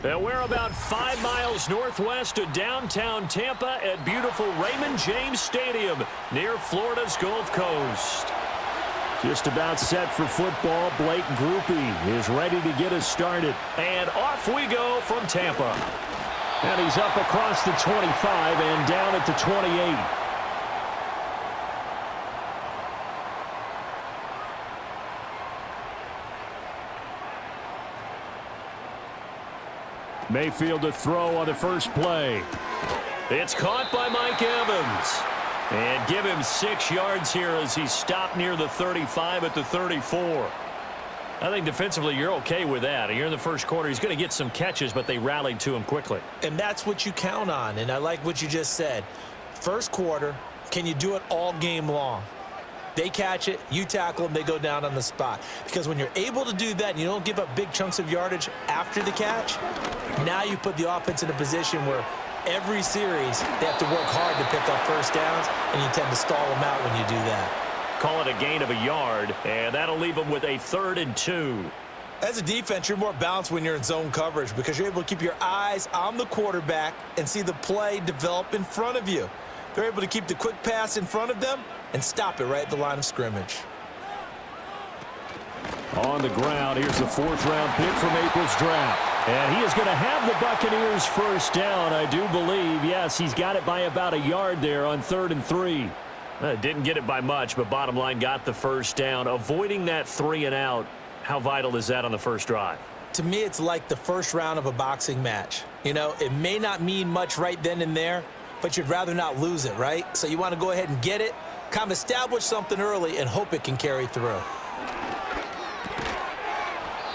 And we're about 5 miles northwest of downtown Tampa at beautiful Raymond James Stadium near Florida's Gulf Coast. Just about set for football. Blake Groupie is ready to get us started. And off we go from Tampa. And he's up across the 25 and down at the 28. Mayfield to throw on the first play. It's caught by Mike Evans. And give him 6 yards here as he stopped near the 35 at the 34. I think defensively you're okay with that. You're in the first quarter. He's going to get some catches, but they rallied to him quickly. And that's what you count on. And I like what you just said. First quarter, can you do it all game long? They catch it, you tackle them, they go down on the spot. Because when you're able to do that and you don't give up big chunks of yardage after the catch, now you put the offense in a position where every series they have to work hard to pick up first downs, and you tend to stall them out when you do that. Call it a gain of a yard, and that'll leave them with a 3rd and 2. As a defense, you're more balanced when you're in zone coverage because you're able to keep your eyes on the quarterback and see the play develop in front of you. They're able to keep the quick pass in front of them and stop it right at the line of scrimmage. On the ground, here's the 4th-round pick from April's draft. And he is going to have the Buccaneers first down, I do believe. Yes, he's got it by about a yard there on 3rd and 3. Didn't get it by much, but bottom line got the first down. Avoiding that 3 and out, how vital is that on the first drive? To me, it's like the first round of a boxing match. You know, it may not mean much right then and there, but you'd rather not lose it, right? So you want to go ahead and get it, kind of establish something early, and hope it can carry through.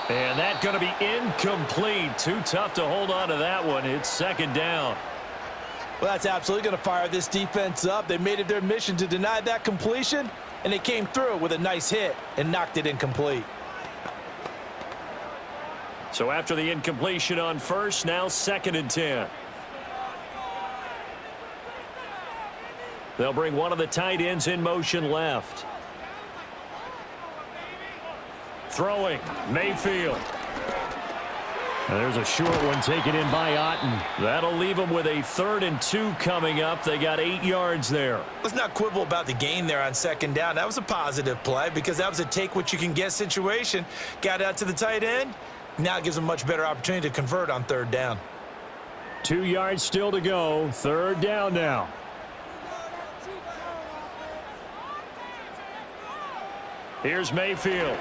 And that's going to be incomplete. Too tough to hold on to that one. It's 2nd down. Well, that's absolutely going to fire this defense up. They made it their mission to deny that completion, and they came through with a nice hit and knocked it incomplete. So after the incompletion on first, now 2nd and 10. They'll bring one of the tight ends in motion left. Throwing, Mayfield. And there's a short one taken in by Otten. That'll leave them with a 3rd and 2 coming up. They got 8 yards there. Let's not quibble about the gain there on 2nd down. That was a positive play because that was a take-what-you-can-get situation. Got out to the tight end. Now it gives them a much better opportunity to convert on 3rd down. 2 yards still to go. 3rd down now. Here's Mayfield.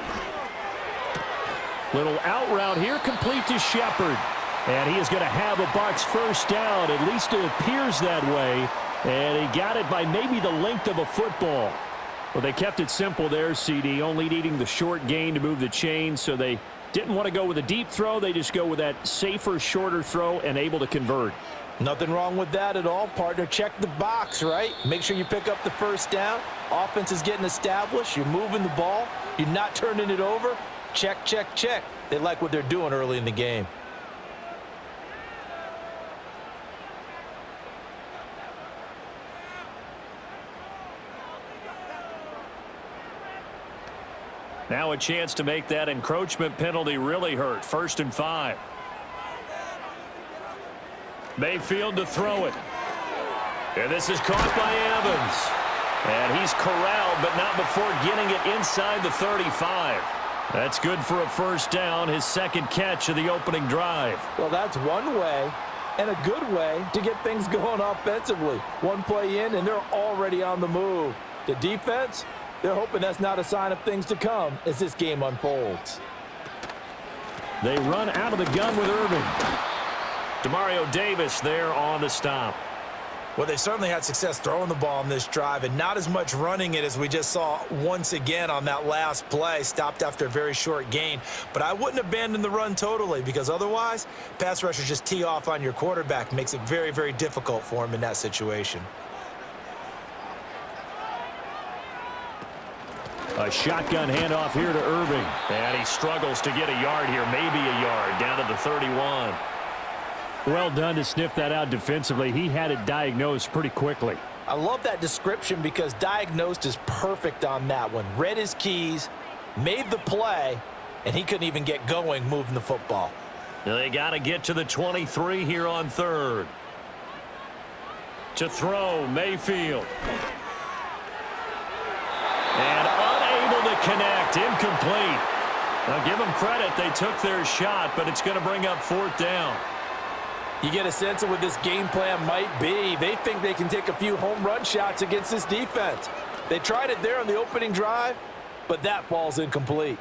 Little out route here, complete to Shepard. And he is going to have a Bucks first down. At least it appears that way. And he got it by maybe the length of a football. Well, they kept it simple there, CD, only needing the short gain to move the chains. So they didn't want to go with a deep throw. They just go with that safer, shorter throw and able to convert. Nothing wrong with that at all, partner. Check the box, right? Make sure you pick up the first down. Offense is getting established. You're moving the ball. You're not turning it over. Check, check, check. They like what they're doing early in the game. Now a chance to make that encroachment penalty really hurt. 1st and 5. Mayfield to throw it. And this is caught by Evans. And he's corralled, but not before getting it inside the 35. That's good for a first down, his 2nd catch of the opening drive. Well, that's one way and a good way to get things going offensively. One play in, and they're already on the move. The defense, they're hoping that's not a sign of things to come as this game unfolds. They run out of the gun with Irving. Demario Davis there on the stop. Well, they certainly had success throwing the ball on this drive and not as much running it as we just saw once again on that last play. Stopped after a very short gain. But I wouldn't abandon the run totally because otherwise, pass rushers just tee off on your quarterback. Makes it very, very difficult for him in that situation. A shotgun handoff here to Irving. And he struggles to get a yard here, maybe a yard, down to the 31. Well done to sniff that out defensively. He had it diagnosed pretty quickly. I love that description because diagnosed is perfect on that one. Read his keys, made the play, and he couldn't even get going moving the football. They got to get to the 23 here on third. To throw, Mayfield. And unable to connect, incomplete. Now give them credit, they took their shot, but it's going to bring up fourth down. You get a sense of what this game plan might be. They think they can take a few home run shots against this defense. They tried it there on the opening drive, but that falls incomplete.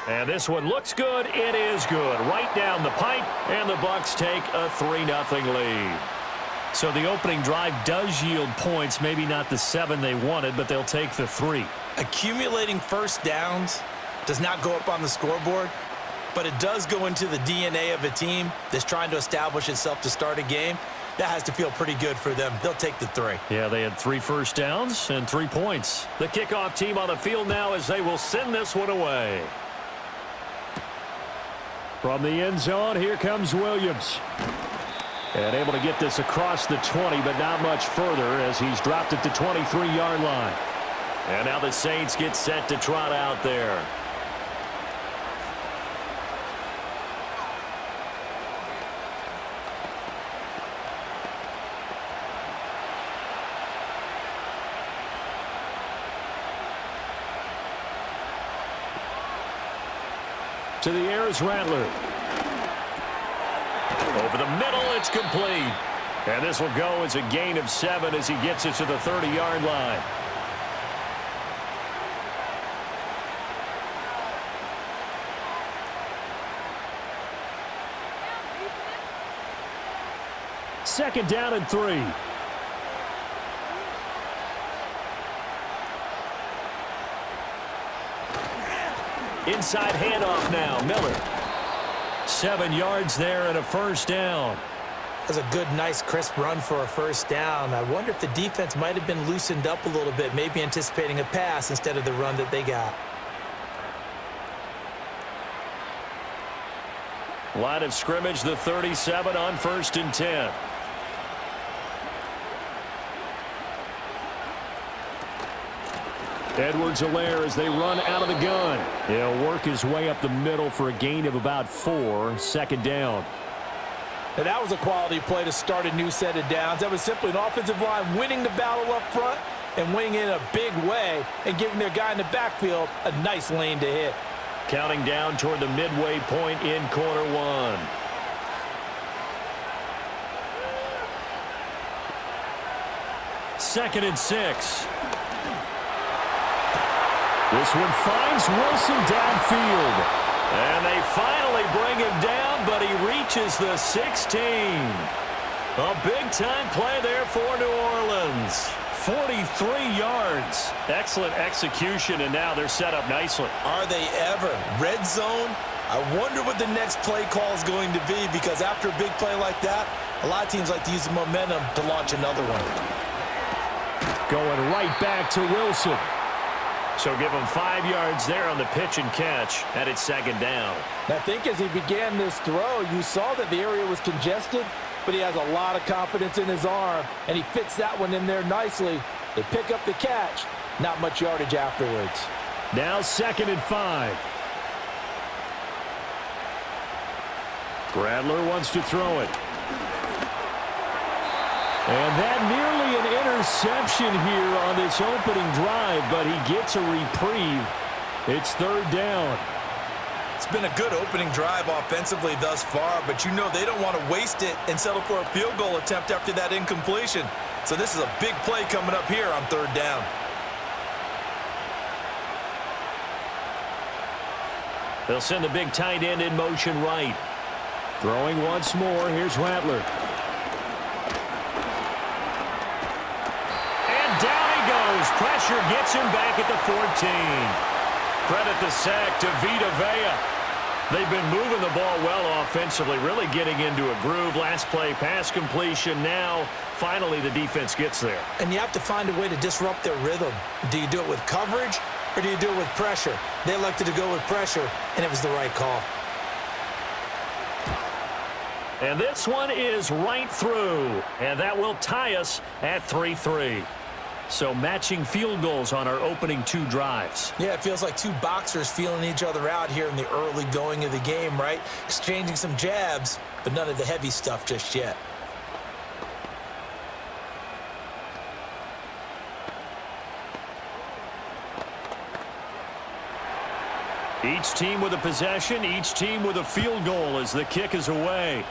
And this one looks good. It is good. Right down the pipe, and the Bucs take a 3-0 lead. So the opening drive does yield points, maybe not the 7 they wanted, but they'll take the 3. Accumulating first downs does not go up on the scoreboard, but it does go into the DNA of a team that's trying to establish itself to start a game. That has to feel pretty good for them. They'll take the 3. Yeah, they had 3 first downs and 3 points. The kickoff team on the field now as they will send this one away. From the end zone, here comes Williams. And able to get this across the 20, but not much further as he's dropped at the 23-yard line. And now the Saints get set to trot out there. To the air is Rattler. Over the middle, it's complete. And this will go as a gain of 7 as he gets it to the 30-yard line. Second down and 3. Inside handoff now, Miller. 7 yards there and a first down. That's a good, nice, crisp run for a first down. I wonder if the defense might have been loosened up a little bit, maybe anticipating a pass instead of the run that they got. Line of scrimmage, the 37 on 1st and 10. Edwards-Helaire as they run out of the gun. He'll work his way up the middle for a gain of about 4. Second down. And that was a quality play to start a new set of downs. That was simply an offensive line winning the battle up front and winning in a big way and giving their guy in the backfield a nice lane to hit. Counting down toward the midway point in quarter 1. Second and 6. This one finds Wilson downfield. And they finally bring him down, but he reaches the 16. A big-time play there for New Orleans. 43 yards. Excellent execution, and now they're set up nicely. Are they ever? Red zone? I wonder what the next play call is going to be, because after a big play like that, a lot of teams like to use the momentum to launch another one. Going right back to Wilson. So give him 5 yards there on the pitch and catch, and it's second down. I think as he began this throw, you saw that the area was congested, but he has a lot of confidence in his arm, and he fits that one in there nicely. They pick up the catch, not much yardage afterwards. Now second and 5. Rattler wants to throw it. And that nearly an interception here on this opening drive, but he gets a reprieve. It's third down. It's been a good opening drive offensively thus far, but you know they don't want to waste it and settle for a field goal attempt after that incompletion. So this is a big play coming up here on third down. They'll send the big tight end in motion right. Throwing once more, here's Rattler. Pressure gets him back at the 14. Credit the sack to Vita Vea. They've been moving the ball well offensively, really getting into a groove. Last play, pass completion. Now, finally, the defense gets there. And you have to find a way to disrupt their rhythm. Do you do it with coverage, or do you do it with pressure? They elected to go with pressure, and it was the right call. And this one is right through, and that will tie us at 3-3. So matching field goals on our opening 2 drives. Yeah, it feels like 2 boxers feeling each other out here in the early going of the game, right? Exchanging some jabs, but none of the heavy stuff just yet. Each team with a possession, each team with a field goal as the kick is away.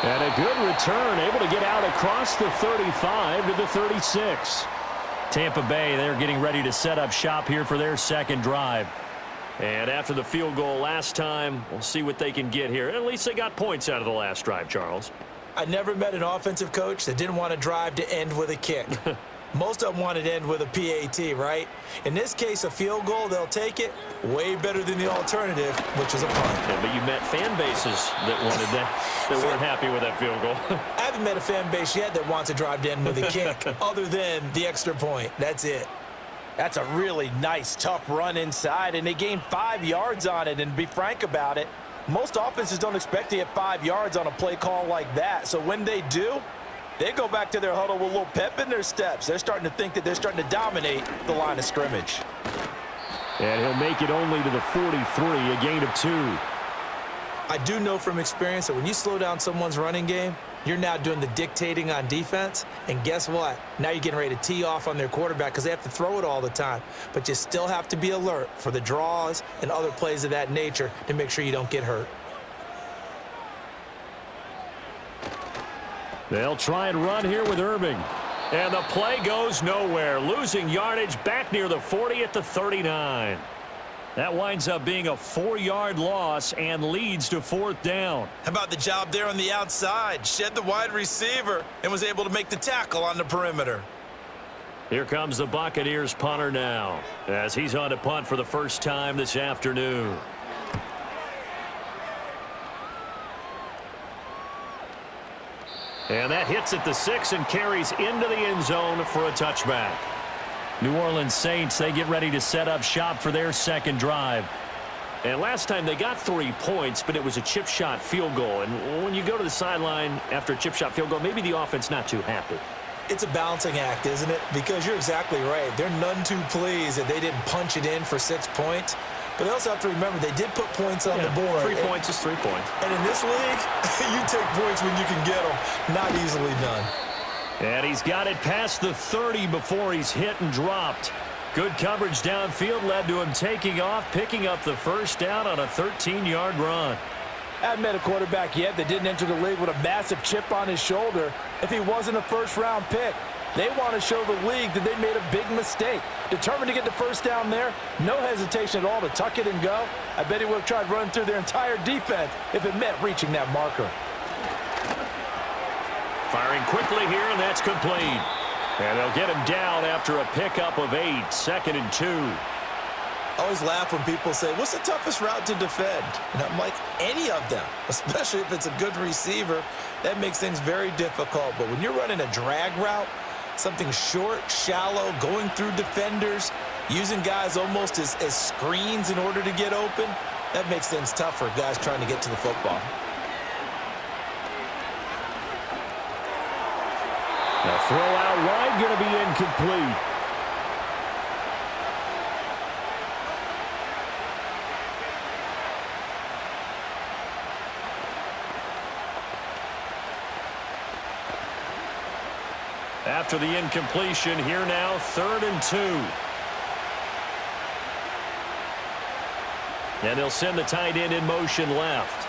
And a good return, able to get out across the 35 to the 36. Tampa Bay, they're getting ready to set up shop here for their second drive. And after the field goal last time, we'll see what they can get here. At least they got points out of the last drive, Charles. I never met an offensive coach that didn't want to drive to end with a kick. Most of them want it to end with a PAT, right? In this case, a field goal, they'll take it. Way better than the alternative, which is a punt. Yeah, but you met fan bases that wanted that weren't happy with that field goal. I haven't met a fan base yet that wants to drive to end with a kick, other than the extra point. That's it. That's a really nice, tough run inside, and they gained 5 yards on it. And to be frank about it, most offenses don't expect to get 5 yards on a play call like that. So when they do, they go back to their huddle with a little pep in their steps. They're starting to think that they're starting to dominate the line of scrimmage. And he'll make it only to the 43, a gain of 2. I do know from experience that when you slow down someone's running game, you're now doing the dictating on defense. And guess what? Now you're getting ready to tee off on their quarterback because they have to throw it all the time. But you still have to be alert for the draws and other plays of that nature to make sure you don't get hurt. They'll try and run here with Irving. And the play goes nowhere. Losing yardage back near the 40 at the 39. That winds up being a 4-yard loss and leads to 4th down. How about the job there on the outside? Shed the wide receiver and was able to make the tackle on the perimeter. Here comes the Buccaneers punter now as he's on to punt for the first time this afternoon. And that hits at the 6 and carries into the end zone for a touchback. New Orleans Saints, they get ready to set up shop for their second drive. And last time they got 3 points, but it was a chip shot field goal. And when you go to the sideline after a chip shot field goal, maybe the offense not too happy. It's a balancing act, isn't it? Because you're exactly right. They're none too pleased that they didn't punch it in for 6 points. But they also have to remember they did put points on the board. 3 points is 3 points. And in this league, you take points when you can get them. Not easily done. And he's got it past the 30 before he's hit and dropped. Good coverage downfield led to him taking off, picking up the first down on a 13-yard run. I haven't met a quarterback yet that didn't enter the league with a massive chip on his shoulder if he wasn't a first-round pick. They want to show the league that they made a big mistake. Determined to get the first down there, no hesitation at all to tuck it and go. I bet he would have tried running through their entire defense if it meant reaching that marker. Firing quickly here, and that's complete. And they'll get him down after a pickup of 8, 2nd and 2. I always laugh when people say, what's the toughest route to defend? And I'm like, any of them, especially if it's a good receiver. That makes things very difficult. But when you're running a drag route, something short, shallow, going through defenders, using guys almost as screens in order to get open, that makes things tough for guys trying to get to the football. The throw out wide going to be incomplete. After the incompletion, here now, 3rd and 2. And they'll send the tight end in motion left.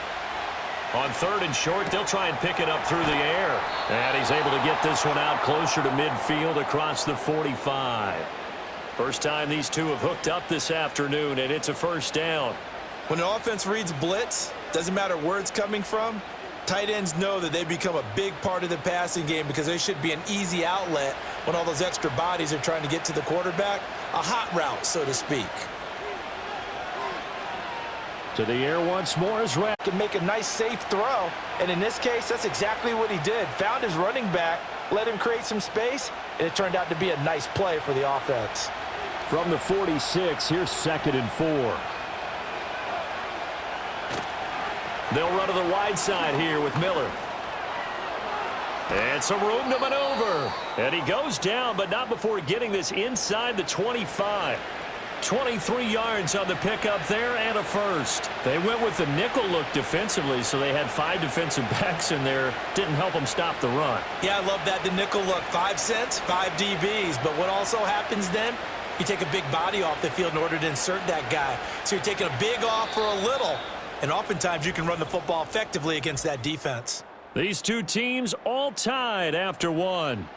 On 3rd and short, they'll try and pick it up through the air. And he's able to get this one out closer to midfield across the 45. First time these two have hooked up this afternoon, and it's a first down. When an offense reads blitz, doesn't matter where it's coming from, tight ends know that they become a big part of the passing game because they should be an easy outlet when all those extra bodies are trying to get to the quarterback. A hot route, so to speak. To the air once more is Red. Can make a nice, safe throw. And in this case, that's exactly what he did. Found his running back, let him create some space, and it turned out to be a nice play for the offense. From the 46, here's 2nd and 4. They'll run to the wide side here with Miller. And some room to maneuver. And he goes down, but not before getting this inside the 25. 23 yards on the pickup there and a first. They went with the nickel look defensively, so they had 5 defensive backs in there. Didn't help them stop the run. Yeah, I love that, the nickel look. 5 cents, 5 DBs. But what also happens then, you take a big body off the field in order to insert that guy. So you're taking a big off for a little. And oftentimes you can run the football effectively against that defense. These two teams all tied after one.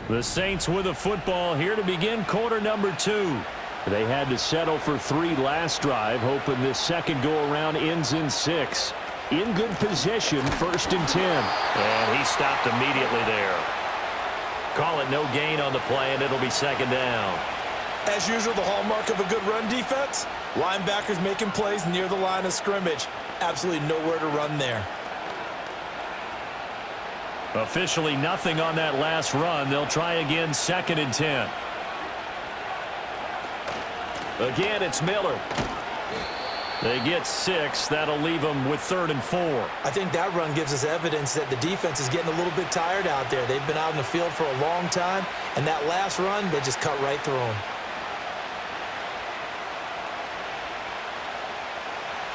The Saints with a football here to begin quarter number 2. They had to settle for 3 last drive, hoping this second go-around ends in 6. In good position, 1st and 10. And he stopped immediately there. Call it no gain on the play, and it'll be 2nd down. As usual, the hallmark of a good run defense, linebackers making plays near the line of scrimmage. Absolutely nowhere to run there. Officially nothing on that last run. They'll try again, 2nd and 10. Again, it's Miller. They get 6. That'll leave them with 3rd and 4. I think that run gives us evidence that the defense is getting a little bit tired out there. They've been out in the field for a long time, and that last run, they just cut right through them.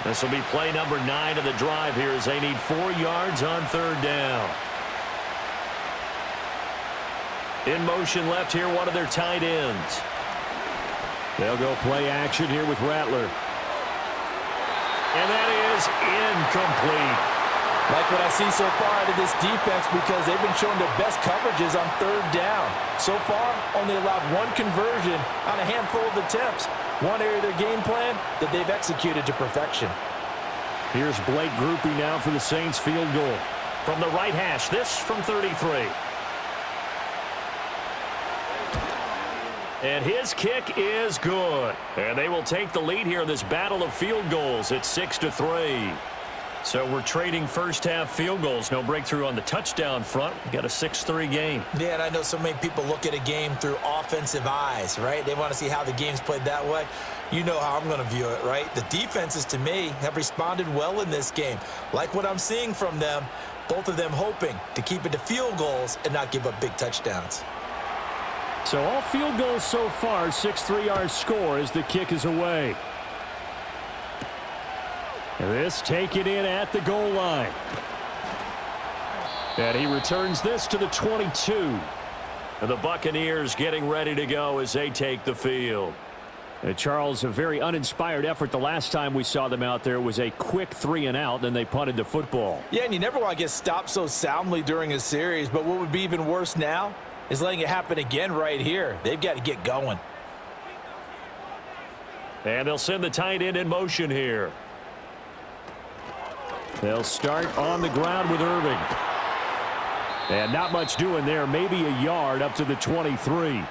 This will be play number 9 of the drive here as they need 4 yards on 3rd down. In motion left here, one of their tight ends. They'll go play action here with Rattler. And that is incomplete. Like what I see so far out of this defense, because they've been showing their best coverages on 3rd down. So far, only allowed 1 conversion on a handful of attempts. One area of their game plan that they've executed to perfection. Here's Blake Groupie now for the Saints field goal. From the right hash, this from 33. And his kick is good. And they will take the lead here in this battle of field goals at 6-3. So we're trading first half field goals. No breakthrough on the touchdown front. We got a 6-3 game. Yeah, and I know so many people look at a game through offensive eyes, right? They want to see how the game's played that way. You know how I'm going to view it, right? The defenses, to me, have responded well in this game. Like what I'm seeing from them, both of them hoping to keep it to field goals and not give up big touchdowns. So all field goals so far, 6-3 our score as the kick is away. And this taken in at the goal line. And he returns this to the 22. And the Buccaneers getting ready to go as they take the field. And Charles, a very uninspired effort. The last time we saw them out there was a quick 3-and-out, then they punted the football. Yeah, and you never want to get stopped so soundly during a series, but what would be even worse now is letting it happen again right here. They've got to get going. And they'll send the tight end in motion here. They'll start on the ground with Irving. And not much doing there, maybe a yard up to the 23.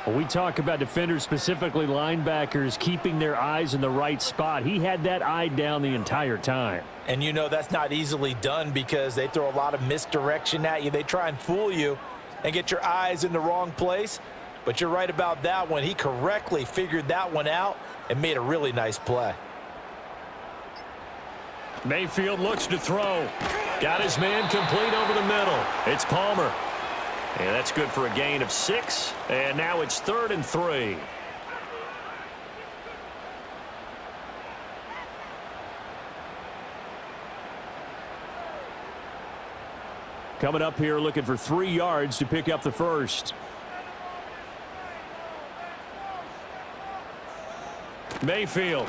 When we talk about defenders, specifically linebackers, keeping their eyes in the right spot, he had that eye down the entire time. And you know that's not easily done because they throw a lot of misdirection at you. They try and fool you and get your eyes in the wrong place. But you're right about that one. He correctly figured that one out and made a really nice play. Mayfield looks to throw. Got his man complete over the middle. It's Palmer. And that's good for a gain of 6. And now it's 3rd and 3. Coming up here looking for 3 yards to pick up the first. Mayfield.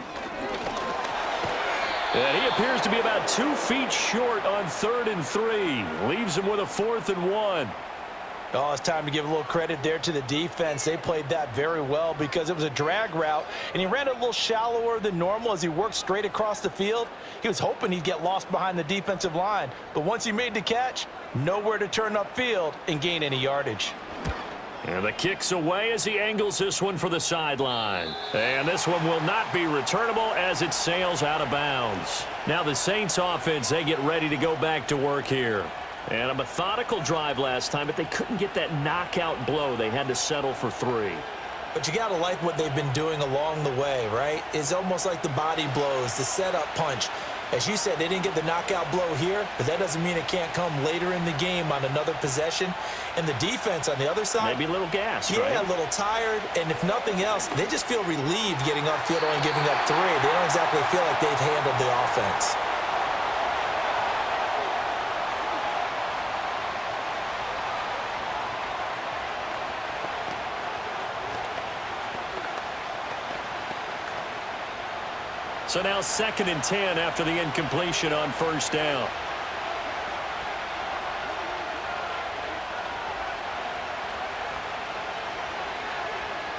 And he appears to be about 2 feet short on 3rd and 3. Leaves him with a 4th and 1. Oh, it's time to give a little credit there to the defense. They played that very well because it was a drag route, and he ran a little shallower than normal as he worked straight across the field. He was hoping he'd get lost behind the defensive line, but once he made the catch, nowhere to turn upfield and gain any yardage. And the kick's away as he angles this one for the sideline. And this one will not be returnable as it sails out of bounds. Now the Saints offense, they get ready to go back to work here. And a methodical drive last time, but they couldn't get that knockout blow. They had to settle for 3. But you got to like what they've been doing along the way, right? It's almost like the body blows, the setup punch. As you said, they didn't get the knockout blow here, but that doesn't mean it can't come later in the game on another possession. And the defense on the other side, maybe a little gas, yeah, right? a little tired. And if nothing else, they just feel relieved getting upfield, only giving up 3. They don't exactly feel like they've handled the offense. So now 2nd and 10 after the incompletion on first down.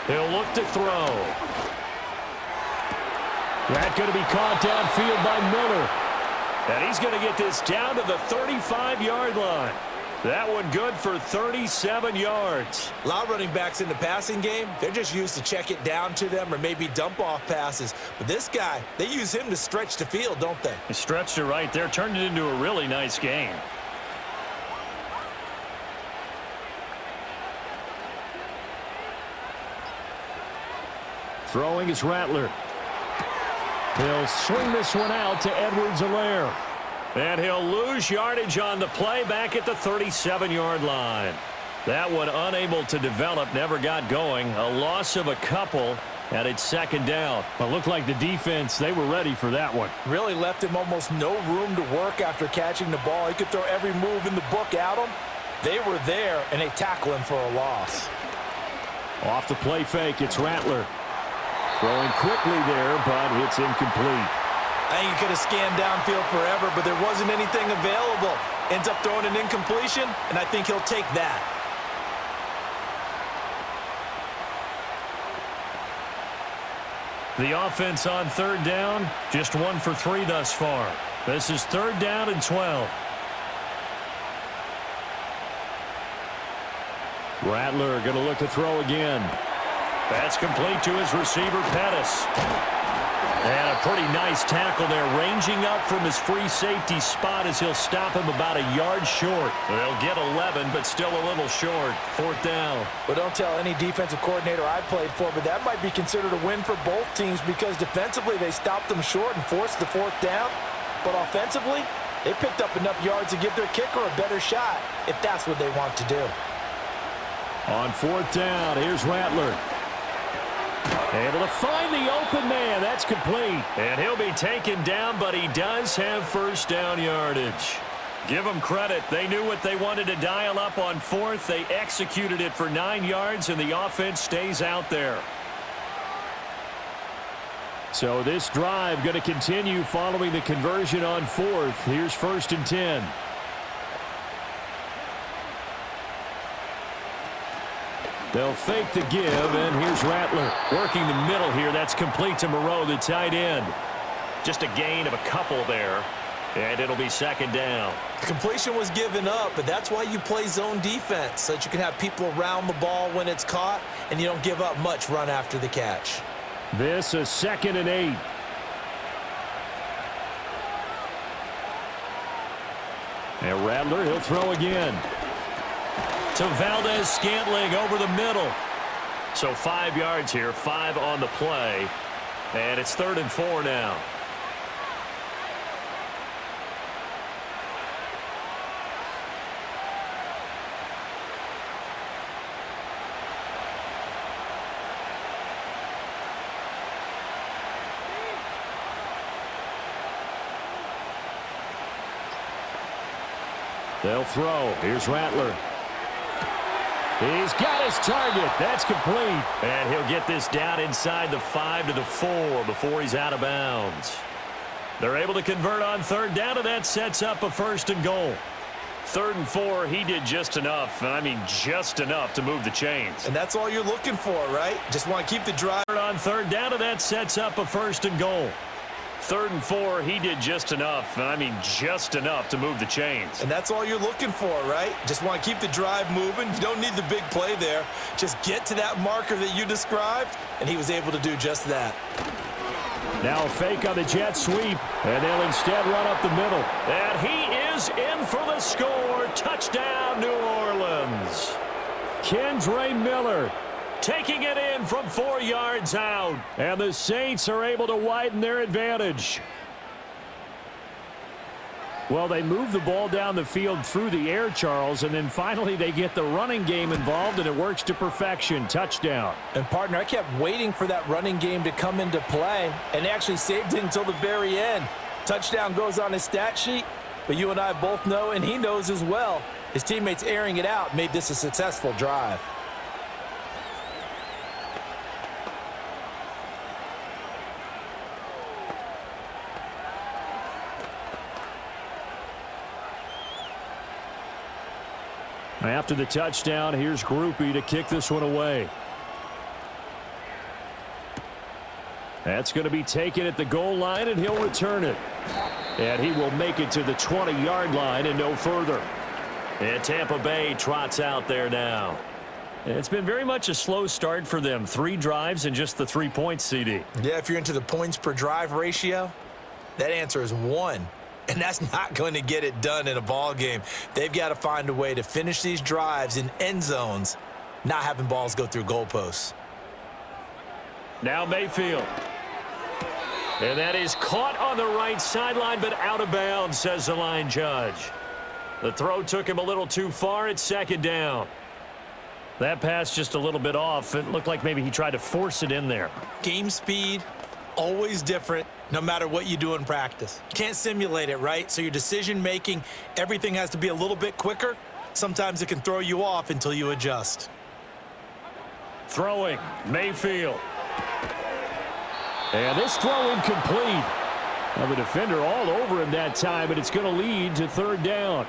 He'll look to throw. That's going to be caught downfield by Miller. And he's going to get this down to the 35-yard line. That one good for 37 yards. A lot of running backs in the passing game, they're just used to check it down to them or maybe dump off passes. But this guy, they use him to stretch the field, don't they? He stretched it right there, turned it into a really nice game. Throwing is Rattler. He'll swing this one out to Edwards-Helaire. And he'll lose yardage on the play back at the 37-yard line. That one unable to develop, never got going. A loss of a couple, and it's 2nd down. It looked like the defense, they were ready for that one. Really left him almost no room to work after catching the ball. He could throw every move in the book at him. They were there, and they tackle him for a loss. Off the play fake, it's Rattler. Throwing quickly there, but it's incomplete. I think he could have scanned downfield forever, but there wasn't anything available. Ends up throwing an incompletion, and I think he'll take that. The offense on 3rd down, just 1 for 3 thus far. This is 3rd down and 12. Rattler going to look to throw again. That's complete to his receiver, Pettis. And a pretty nice tackle there, ranging up from his free safety spot as he'll stop him about a yard short. They'll get 11, but still a little short. 4th down. Well, don't tell any defensive coordinator I played for, but that might be considered a win for both teams because defensively they stopped them short and forced the 4th down. But offensively, they picked up enough yards to give their kicker a better shot if that's what they want to do. On 4th down, here's Rattler. Able to find the open man. That's complete. And he'll be taken down, but he does have 1st down yardage. Give them credit. They knew what they wanted to dial up on 4th. They executed it for 9 yards, and the offense stays out there. So this drive going to continue following the conversion on 4th. Here's 1st and 10. They'll fake the give, and here's Rattler. Working the middle here. That's complete to Moreau, the tight end. Just a gain of a couple there, and it'll be 2nd down. Completion was given up, but that's why you play zone defense, so that you can have people around the ball when it's caught, and you don't give up much run after the catch. This is 2nd and 8. And Rattler, he'll throw again. To Valdez-Scantling over the middle. So 5 yards here, 5 on the play. And it's 3rd and 4 now. They'll throw. Here's Rattler. He's got his target. That's complete. And he'll get this down inside the 5 to the 4 before he's out of bounds. They're able to convert on 3rd down, and that sets up a 1st and goal. 3rd and 4, he did just enough. I mean, just enough to move the chains. And that's all you're looking for, right? Just want to keep the drive. On 3rd down, and that sets up a 1st and goal. 3rd and 4, he did just enough. I mean, just enough to move the chains. And that's all you're looking for, right? Just want to keep the drive moving. You don't need the big play there. Just get to that marker that you described, and he was able to do just that. Now a fake on the jet sweep, and they'll instead run up the middle. And he is in for the score. Touchdown, New Orleans. Kendre Miller taking it in from 4 yards out. And the Saints are able to widen their advantage. Well, they move the ball down the field through the air, Charles, and then finally they get the running game involved, and it works to perfection. Touchdown. And, partner, I kept waiting for that running game to come into play, and they actually saved it until the very end. Touchdown goes on his stat sheet, but you and I both know, and he knows as well, his teammates airing it out made this a successful drive. After the touchdown, here's Groupie to kick this one away. That's going to be taken at the goal line, and he'll return it. And he will make it to the 20-yard line and no further. And Tampa Bay trots out there now. It's been very much a slow start for them. 3 drives and just the 3 points, CD. Yeah, if you're into the points per drive ratio, that answer is 1. And that's not going to get it done in a ball game. They've got to find a way to finish these drives in end zones, not having balls go through goalposts. Now Mayfield. And that is caught on the right sideline, but out of bounds, says the line judge. The throw took him a little too far. It's 2nd down. That pass just a little bit off. It looked like maybe he tried to force it in there. Game speed, always different, no matter what you do in practice. You can't simulate it, right? So your decision-making, everything has to be a little bit quicker. Sometimes it can throw you off until you adjust. Throwing, Mayfield. And this throw incomplete. Now the defender all over him that time, but it's going to lead to 3rd down.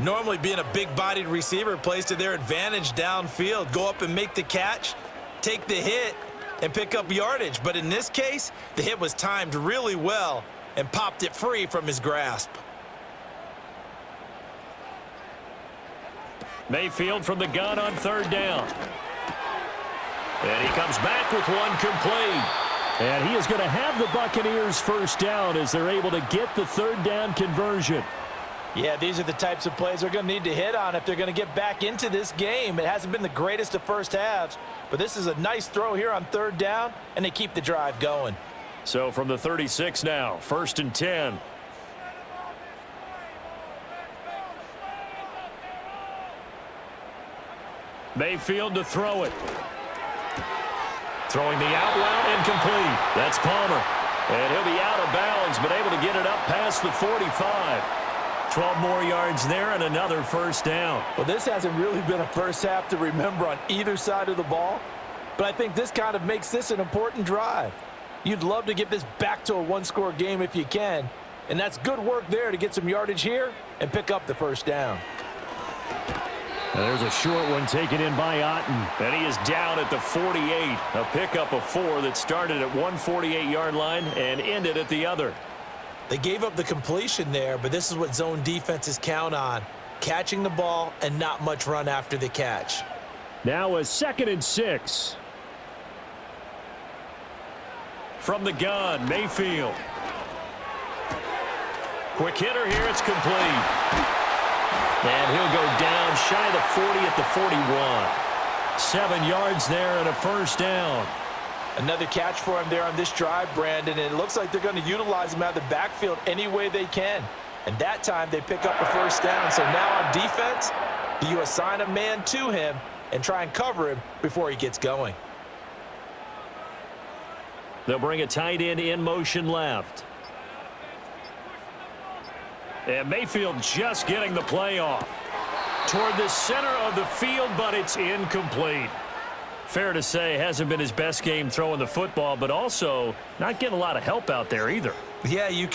Normally being a big-bodied receiver plays to their advantage downfield. Go up and make the catch, take the hit, and pick up yardage. But in this case, the hit was timed really well and popped it free from his grasp. Mayfield from the gun on 3rd down. And he comes back with one complete. And he is going to have the Buccaneers 1st down as they're able to get the 3rd down conversion. Yeah, these are the types of plays they're going to need to hit on if they're going to get back into this game. It hasn't been the greatest of first halves, but this is a nice throw here on 3rd down, and they keep the drive going. So from the 36 now, 1st and 10. Mayfield to throw it. Throwing the out route incomplete. That's Palmer. And he'll be out of bounds, but able to get it up past the 45. 12 more yards there and another 1st down. Well, this hasn't really been a first half to remember on either side of the ball, but I think this kind of makes this an important drive. You'd love to get this back to a 1-score game if you can, and that's good work there to get some yardage here and pick up the 1st down. And there's a short one taken in by Otten, and he is down at the 48. A pickup of 4 that started at 148-yard line and ended at the other. They gave up the completion there, but this is what zone defenses count on. Catching the ball and not much run after the catch. Now a 2nd and 6. From the gun, Mayfield. Quick hitter here, it's complete. And he'll go down shy of the 40 at the 41. 7 yards there and a 1st down. Another catch for him there on this drive, Brandon, and it looks like they're going to utilize him out of the backfield any way they can. And that time they pick up a 1st down. So now on defense, do you assign a man to him and try and cover him before he gets going? They'll bring a tight end in motion left. And Mayfield just getting the play off. Toward the center of the field, but it's incomplete. Fair to say, hasn't been his best game throwing the football, but also not getting a lot of help out there either. Yeah, you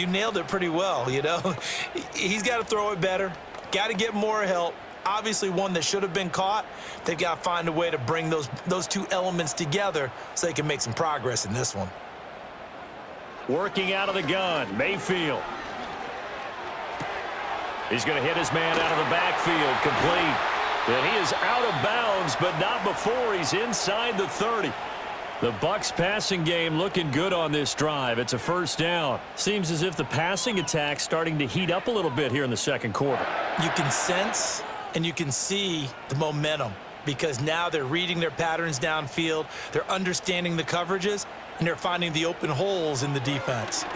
nailed it pretty well, you know. He's got to throw it better, got to get more help. Obviously one that should have been caught. They've got to find a way to bring those 2 elements together so they can make some progress in this one. Working out of the gun, Mayfield. He's going to hit his man out of the backfield, complete. And he is out of bounds, but not before he's inside the 30. The Bucs passing game looking good on this drive. It's a 1st down. Seems as if the passing attack's starting to heat up a little bit here in the 2nd quarter. You can sense and you can see the momentum because now they're reading their patterns downfield, they're understanding the coverages, and they're finding the open holes in the defense.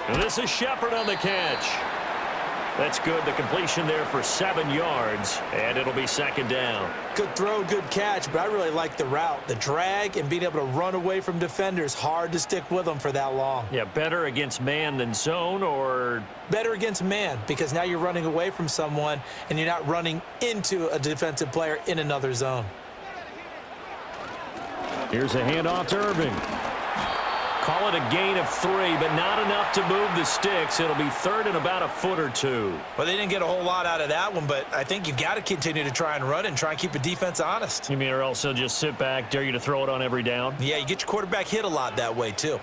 And this is Shepard on the catch. That's good. The completion there for 7 yards, and it'll be second down. Good throw, good catch, but I really like the route. The drag and being able to run away from defenders, hard to stick with them for that long. Yeah, better against man than zone, or? Better against man, because now you're running away from someone and you're not running into a defensive player in another zone. Here's a handoff to Irving. Call it a gain of 3, but not enough to move the sticks. It'll be third and about a foot or 2. Well, they didn't get a whole lot out of that one, but I think you've got to continue to try and run and try and keep the defense honest. You mean, or else they'll just sit back, dare you to throw it on every down? Yeah, you get your quarterback hit a lot that way, too.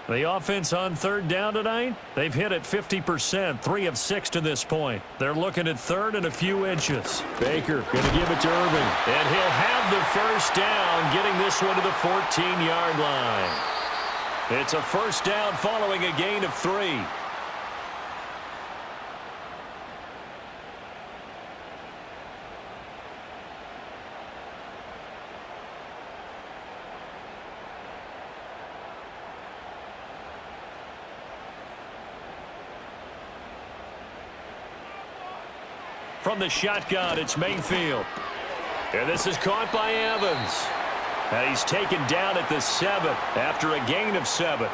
The offense on third down tonight, they've hit it 50%, 3 of 6 to this point. They're looking at third and a few inches. Baker going to give it to Irving, and he'll have the first down, getting this one to the 14-yard line. It's a first down following a gain of 3. From the shotgun, it's Mayfield. And this is caught by Evans. And he's taken down at the 7 after a gain of 7.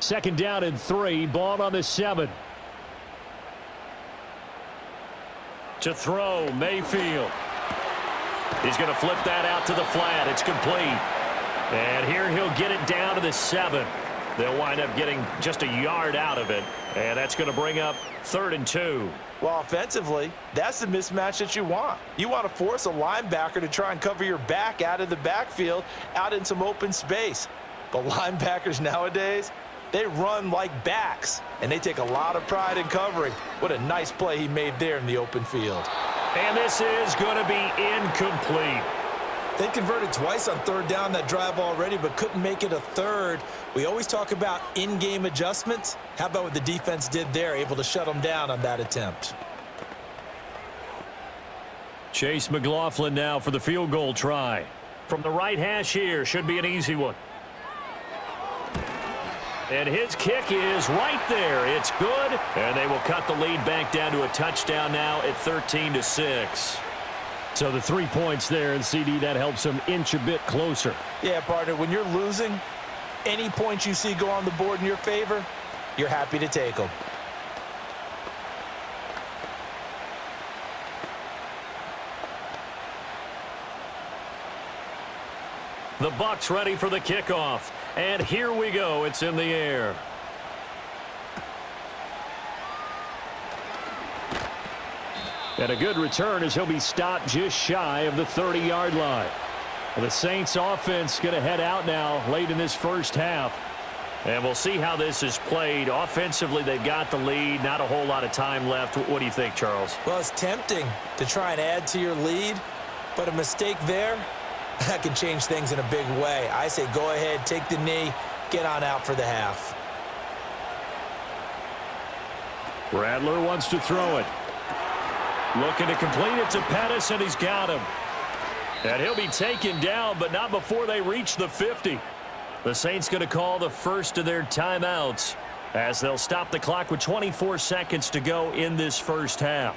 Second down and 3, ball on the 7. To throw, Mayfield. He's going to flip that out to the flat. It's complete. And here he'll get it down to the 7. They'll wind up getting just a yard out of it, and that's going to bring up third and 2. Well, offensively, that's the mismatch that you want. You want to force a linebacker to try and cover your back out of the backfield, out in some open space. But linebackers nowadays, they run like backs, and they take a lot of pride in covering. What a nice play he made there in the open field. And this is going to be incomplete. They converted twice on third down that drive already, but couldn't make it a third. We always talk about in-game adjustments. How about what the defense did there, able to shut them down on that attempt? Chase McLaughlin now for the field goal try. From the right hash here, should be an easy one. And his kick is right there. It's good, and they will cut the lead back down to a touchdown now at 13-6. So the 3 points there, and CD, that helps them inch a bit closer. Yeah, partner, when you're losing, any points you see go on the board in your favor, you're happy to take them. The Bucs ready for the kickoff. And here we go. It's in the air. And a good return as he'll be stopped just shy of the 30-yard line. The Saints offense going to head out now late in this first half. And we'll see how this is played. Offensively, they've got the lead. Not a whole lot of time left. What do you think, Charles? Well, it's tempting to try and add to your lead, but a mistake there, that can change things in a big way. I say go ahead, take the knee, get on out for the half. Rattler wants to throw it. Looking to complete it to Pettis, and he's got him. And he'll be taken down, but not before they reach the 50. The Saints going to call the first of their timeouts as they'll stop the clock with 24 seconds to go in this first half.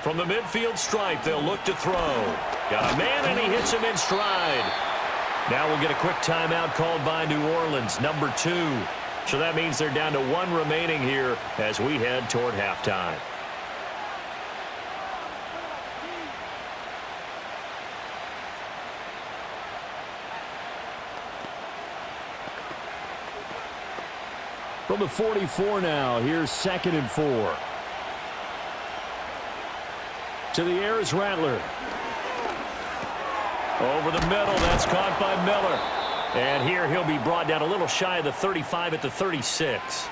From the midfield stripe, they'll look to throw. Got a man, and he hits him in stride. Now we'll get a quick timeout called by New Orleans, number 2. So that means they're down to 1 remaining here as we head toward halftime. From the 44 now, here's 2nd and 4. To the air is Rattler. Over the middle, that's caught by Miller. And here he'll be brought down a little shy of the 35 at the 36.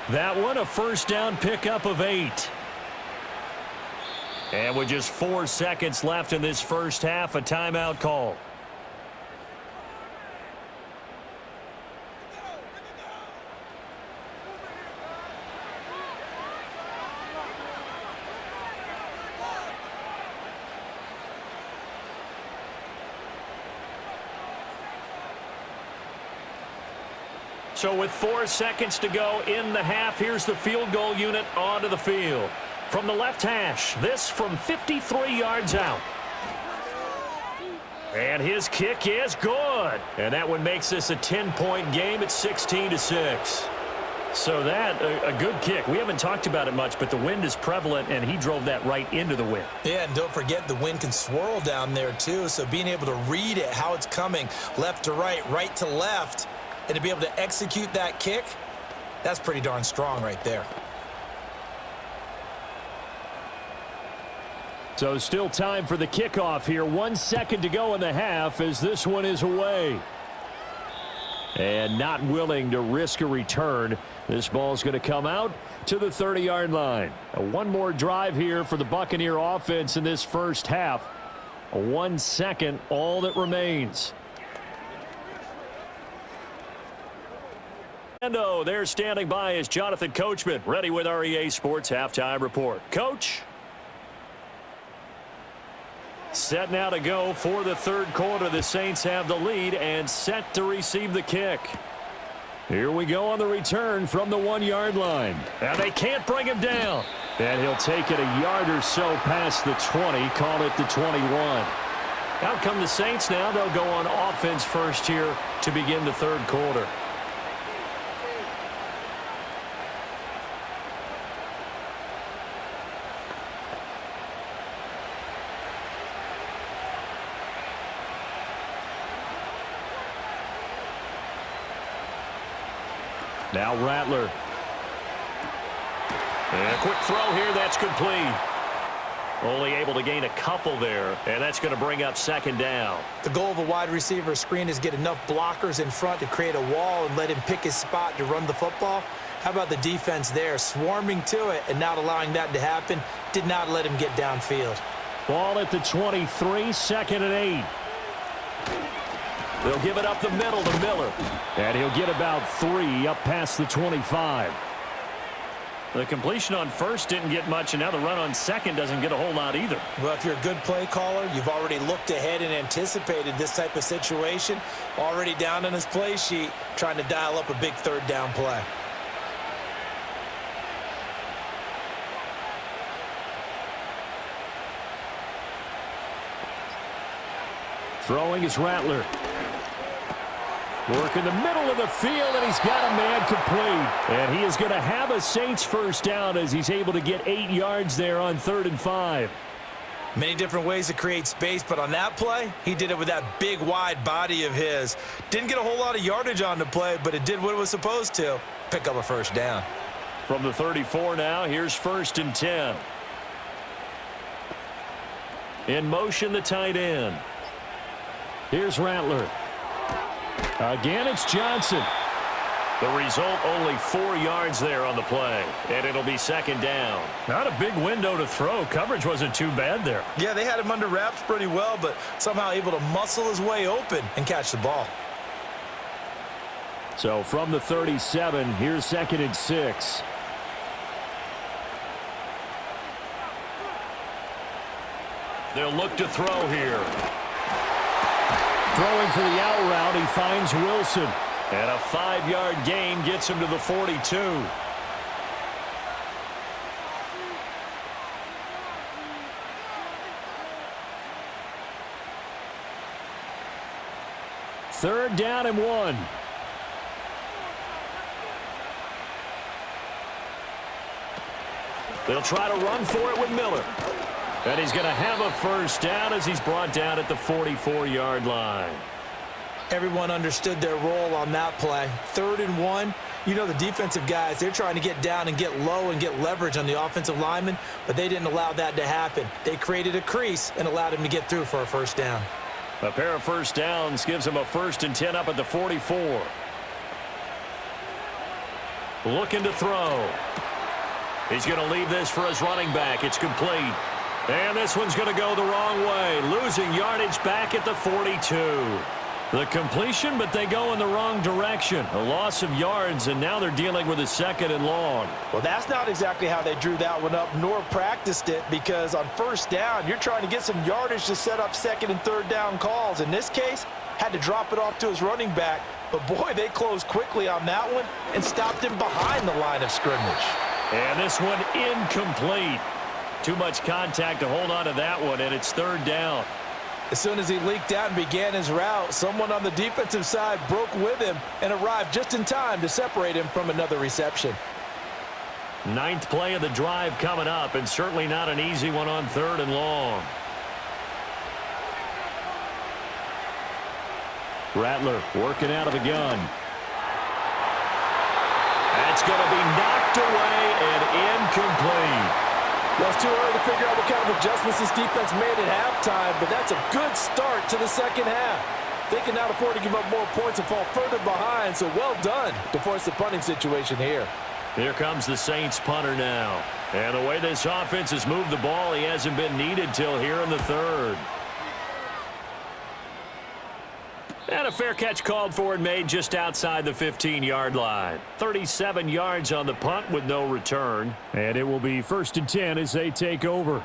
That one, a first down pickup of 8. And with just 4 seconds left in this first half, a timeout call. So with 4 seconds to go in the half, here's the field goal unit onto the field. From the left hash, this from 53 yards out. And his kick is good. And that one makes this a 10-point game at 16-6. So that, a good kick. We haven't talked about it much, but the wind is prevalent, and he drove that right into the wind. Yeah, and don't forget the wind can swirl down there, too. So being able to read it, how it's coming, left to right to left, and to be able to execute that kick, that's pretty darn strong right there. So still time for the kickoff here. 1 second to go in the half as this one is away. And not willing to risk a return. This ball's going to come out to the 30-yard line. One more drive here for the Buccaneer offense in this first half. 1 second, all that remains. They're standing by as Jonathan Coachman, ready with our EA Sports Halftime Report. Coach? Set now to go for the third quarter. The Saints have the lead and set to receive the kick. Here we go on the return from the 1-yard line. And they can't bring him down. And he'll take it a yard or so past the 20, call it the 21. Out come the Saints now. They'll go on offense first here to begin the third quarter. Now Rattler. And a quick throw here, that's complete. Only able to gain a couple there, and that's going to bring up second down. The goal of a wide receiver screen is get enough blockers in front to create a wall and let him pick his spot to run the football. How about the defense there, swarming to it and not allowing that to happen? Did not let him get downfield. Ball at the 23, second and 8. They'll give it up the middle to Miller. And he'll get about 3 up past the 25. The completion on first didn't get much, and now the run on second doesn't get a whole lot either. Well, if you're a good play caller, you've already looked ahead and anticipated this type of situation. Already down on his play sheet, trying to dial up a big third down play. Throwing is Rattler. Work in the middle of the field, and he's got a man complete. And he is going to have a Saints first down as he's able to get 8 yards there on 3rd and 5. Many different ways to create space, but on that play, he did it with that big, wide body of his. Didn't get a whole lot of yardage on the play, but it did what it was supposed to. Pick up a first down. From the 34 now, here's 1st and 10. In motion, the tight end. Here's Rattler. Again, it's Johnson. The result, only 4 yards there on the play, and it'll be second down. Not a big window to throw. Coverage wasn't too bad there. Yeah, they had him under wraps pretty well, but somehow able to muscle his way open and catch the ball. So from the 37, here's 2nd and 6. They'll look to throw here. Throwing for the out route, he finds Wilson. And a 5-yard gain gets him to the 42. Third down and 1. They'll try to run for it with Miller. And he's going to have a first down as he's brought down at the 44-yard line. Everyone understood their role on that play. 3rd and 1. You know the defensive guys, they're trying to get down and get low and get leverage on the offensive lineman, but they didn't allow that to happen. They created a crease and allowed him to get through for a first down. A pair of first downs gives him a 1st and 10 up at the 44. Looking to throw. He's going to leave this for his running back. It's complete. And this one's going to go the wrong way. Losing yardage back at the 42. The completion, but they go in the wrong direction. A loss of yards, and now they're dealing with a 2nd and long. Well, that's not exactly how they drew that one up, nor practiced it, because on first down, you're trying to get some yardage to set up 2nd and 3rd down calls. In this case, had to drop it off to his running back. But, boy, they closed quickly on that one and stopped him behind the line of scrimmage. And this one incomplete. Too much contact to hold on to that one, and it's 3rd down. As soon as he leaked out and began his route, someone on the defensive side broke with him and arrived just in time to separate him from another reception. 9th play of the drive coming up, and certainly not an easy one on 3rd and long. Rattler working out of the gun. That's going to be knocked away and incomplete. Well, it's too early to figure out what kind of adjustments this defense made at halftime, but that's a good start to the second half. They can now afford to give up more points and fall further behind, so well done to force the punting situation here. Here comes the Saints punter now. And the way this offense has moved the ball, he hasn't been needed till here in the 3rd. And a fair catch called for and made just outside the 15-yard line. 37 yards on the punt with no return. And it will be 1st and 10 as they take over.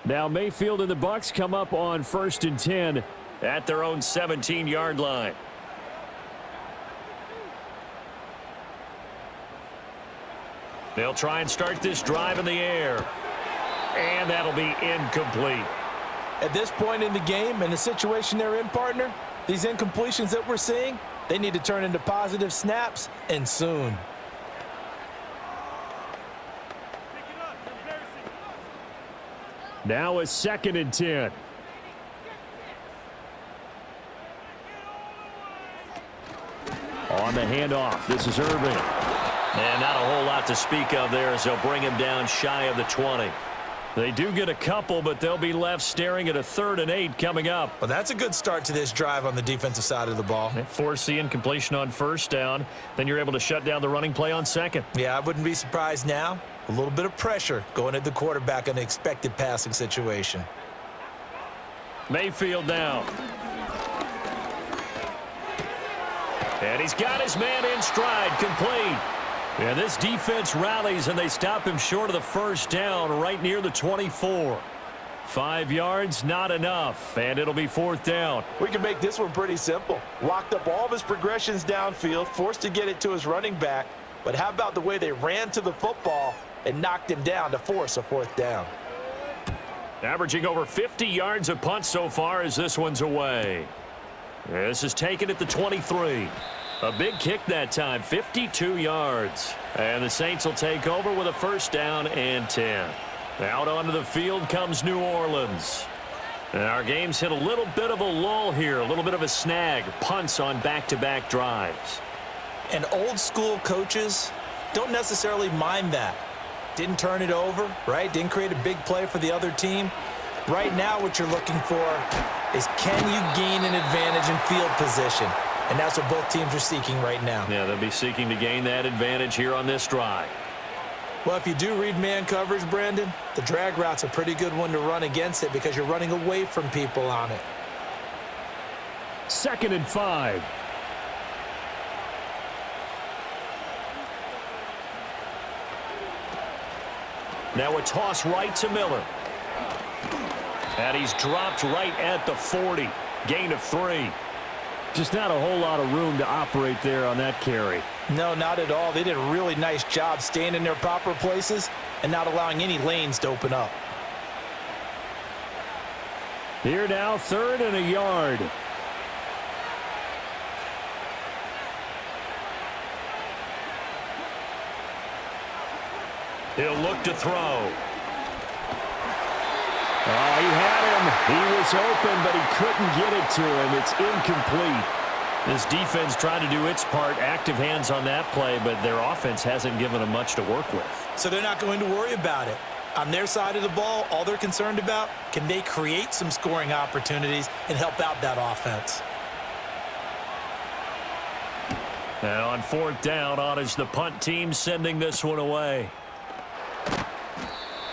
Now Mayfield and the Bucs come up on 1st and 10 at their own 17-yard line. They'll try and start this drive in the air. And that'll be incomplete. At this point in the game and the situation they're in, partner, these incompletions that we're seeing, they need to turn into positive snaps, and soon. Now a 2nd and 10. On the handoff, this is Irving. And not a whole lot to speak of there as they'll bring him down shy of the 20. They do get a couple, but they'll be left staring at a 3rd and 8 coming up. Well, that's a good start to this drive on the defensive side of the ball. They force the incompletion on 1st down. Then you're able to shut down the running play on 2nd. Yeah, I wouldn't be surprised now. A little bit of pressure going at the quarterback in an expected passing situation. Mayfield now. And he's got his man in stride, complete. And this defense rallies, and they stop him short of the 1st down right near the 24. 5 yards, not enough, and it'll be 4th down. We can make this one pretty simple. Locked up all of his progressions downfield, forced to get it to his running back. But how about the way they ran to the football and knocked him down to force a 4th down? Averaging over 50 yards a punt so far as this one's away. This is taken at the 23. A big kick that time, 52 yards. And the Saints will take over with a 1st down and 10. Out onto the field comes New Orleans. And our game's hit a little bit of a lull here, a little bit of a snag. Punts on back-to-back drives. And old school coaches don't necessarily mind that. Didn't turn it over, right? Didn't create a big play for the other team. Right now what you're looking for is, can you gain an advantage in field position? And that's what both teams are seeking right now. Yeah, they'll be seeking to gain that advantage here on this drive. Well, if you do read man coverage, Brandon, the drag route's a pretty good one to run against it because you're running away from people on it. 2nd and 5. Now a toss right to Miller. And he's dropped right at the 40. Gain of 3. Just not a whole lot of room to operate there on that carry. No, not at all. They did a really nice job staying in their proper places and not allowing any lanes to open up. Here now, 3rd and a yard. He'll look to throw. Oh, he had him. He was open, but he couldn't get it to him. It's incomplete. This defense tried to do its part, active hands on that play, but their offense hasn't given them much to work with. So they're not going to worry about it. On their side of the ball, all they're concerned about, can they create some scoring opportunities and help out that offense? And on fourth down, on is the punt team sending this one away.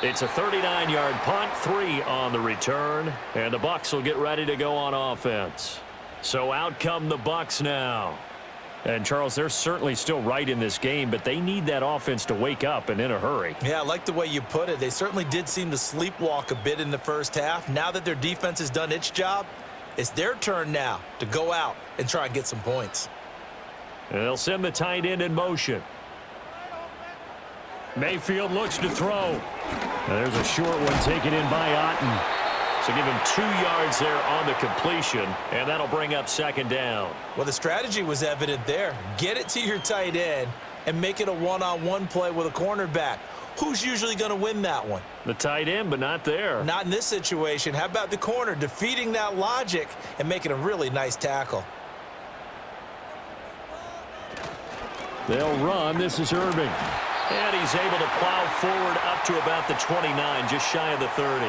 It's a 39-yard punt, 3 on the return, and the Bucs will get ready to go on offense. So out come the Bucs now. And, Charles, they're certainly still right in this game, but they need that offense to wake up and in a hurry. Yeah, I like the way you put it. They certainly did seem to sleepwalk a bit in the first half. Now that their defense has done its job, it's their turn now to go out and try and get some points. And they'll send the tight end in motion. Mayfield looks to throw. And there's a short one taken in by Otten. So give him 2 yards there on the completion, and that'll bring up second down. Well, the strategy was evident there. Get it to your tight end and make it a one-on-one play with a cornerback. Who's usually going to win that one? The tight end, but not there. Not in this situation. How about the corner defeating that logic and making a really nice tackle? They'll run. This is Irving. And he's able to plow forward up to about the 29, just shy of the 30.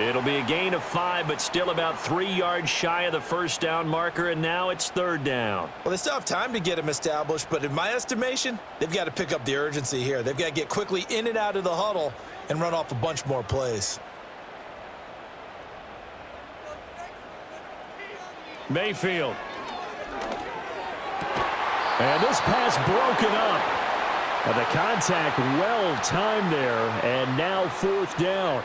It'll be a gain of 5, but still about 3 yards shy of the first down marker, and now it's third down. Well, they still have time to get him established, but in my estimation, they've got to pick up the urgency here. They've got to get quickly in and out of the huddle and run off a bunch more plays. Mayfield. And this pass broken up. And the contact well timed there, and now fourth down.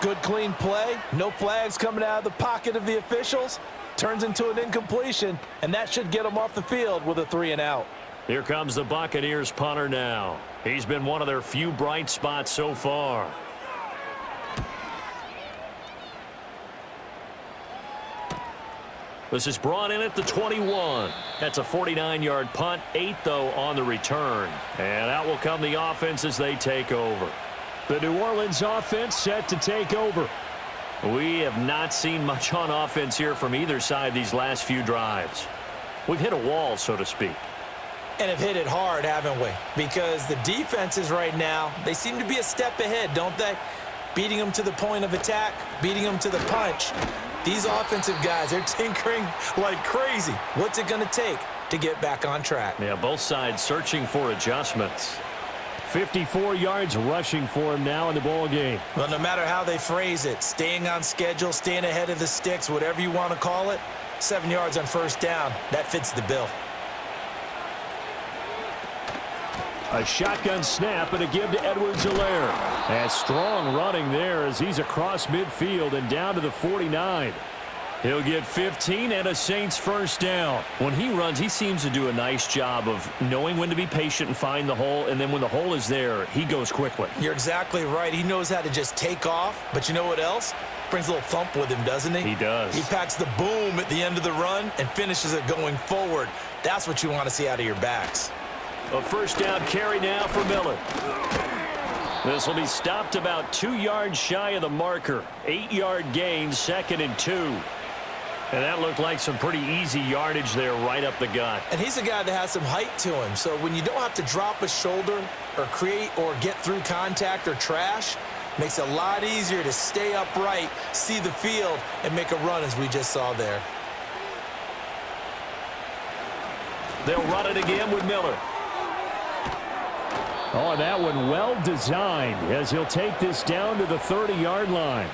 Good, clean play. No flags coming out of the pocket of the officials. Turns into an incompletion, and that should get them off the field with a 3-and-out. Here comes the Buccaneers punter now. He's been one of their few bright spots so far. This is brought in at the 21. That's a 49-yard punt, 8, though, on the return. And out will come the offense as they take over. The New Orleans offense set to take over. We have not seen much on offense here from either side these last few drives. We've hit a wall, so to speak. And have hit it hard, haven't we? Because the defenses right now, they seem to be a step ahead, don't they? Beating them to the point of attack, beating them to the punch. These offensive guys, they're tinkering like crazy. What's it going to take to get back on track? Yeah, both sides searching for adjustments. 54 yards rushing for him now in the ball game. Well, no matter how they phrase it, staying on schedule, staying ahead of the sticks, whatever you want to call it, 7 yards on first down, that fits the bill. A shotgun snap and a give to Edwards-Helaire. And strong running there as he's across midfield and down to the 49. He'll get 15 and a Saints first down. When he runs, he seems to do a nice job of knowing when to be patient and find the hole, and then when the hole is there, he goes quickly. You're exactly right. He knows how to just take off, but you know what else? Brings a little thump with him, doesn't he? He does. He packs the boom at the end of the run and finishes it going forward. That's what you want to see out of your backs. A first down carry now for Miller. This will be stopped about 2 yards shy of the marker. 8-yard gain, 2nd and 2. And that looked like some pretty easy yardage there right up the gut. And he's a guy that has some height to him. So when you don't have to drop a shoulder or create or get through contact or trash, makes it a lot easier to stay upright, see the field, and make a run as we just saw there. They'll run it again with Miller. Oh, that one well designed as he'll take this down to the 30-yard line.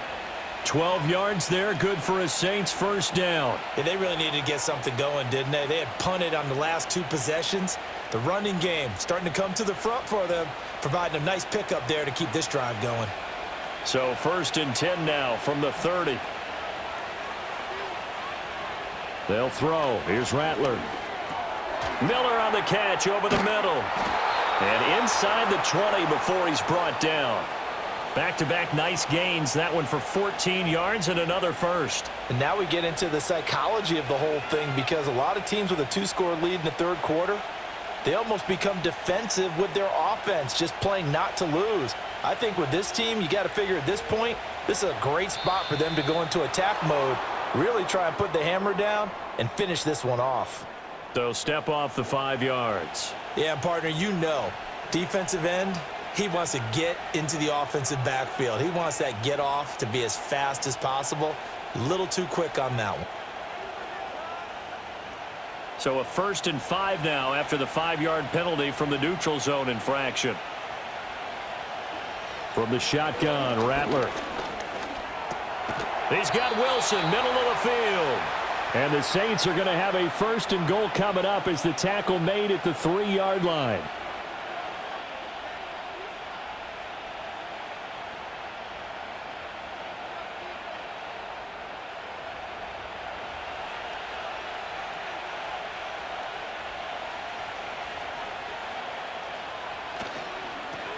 12 yards there, good for a Saints first down. Yeah, they really needed to get something going, didn't they? They had punted on the last 2 possessions. The running game starting to come to the front for them, providing a nice pickup there to keep this drive going. So 1st and 10 now from the 30. They'll throw. Here's Rattler. Miller on the catch over the middle. And inside the 20 before he's brought down. Back-to-back nice gains. That one for 14 yards and another first. And now we get into the psychology of the whole thing, because a lot of teams with a 2-score lead in the third quarter, they almost become defensive with their offense, just playing not to lose. I think with this team, you got to figure at this point, this is a great spot for them to go into attack mode Really try and put the hammer down and finish this one off. So step off the 5 yards. Yeah, partner, you know, defensive end, he wants to get into the offensive backfield. He wants that get off to be as fast as possible. A little too quick on that one. So a 1st and 5 now after the 5-yard penalty from the neutral zone infraction. From the shotgun, Rattler. He's got Wilson, middle of the field. And the Saints are going to have a 1st and goal coming up as the tackle made at the 3-yard line.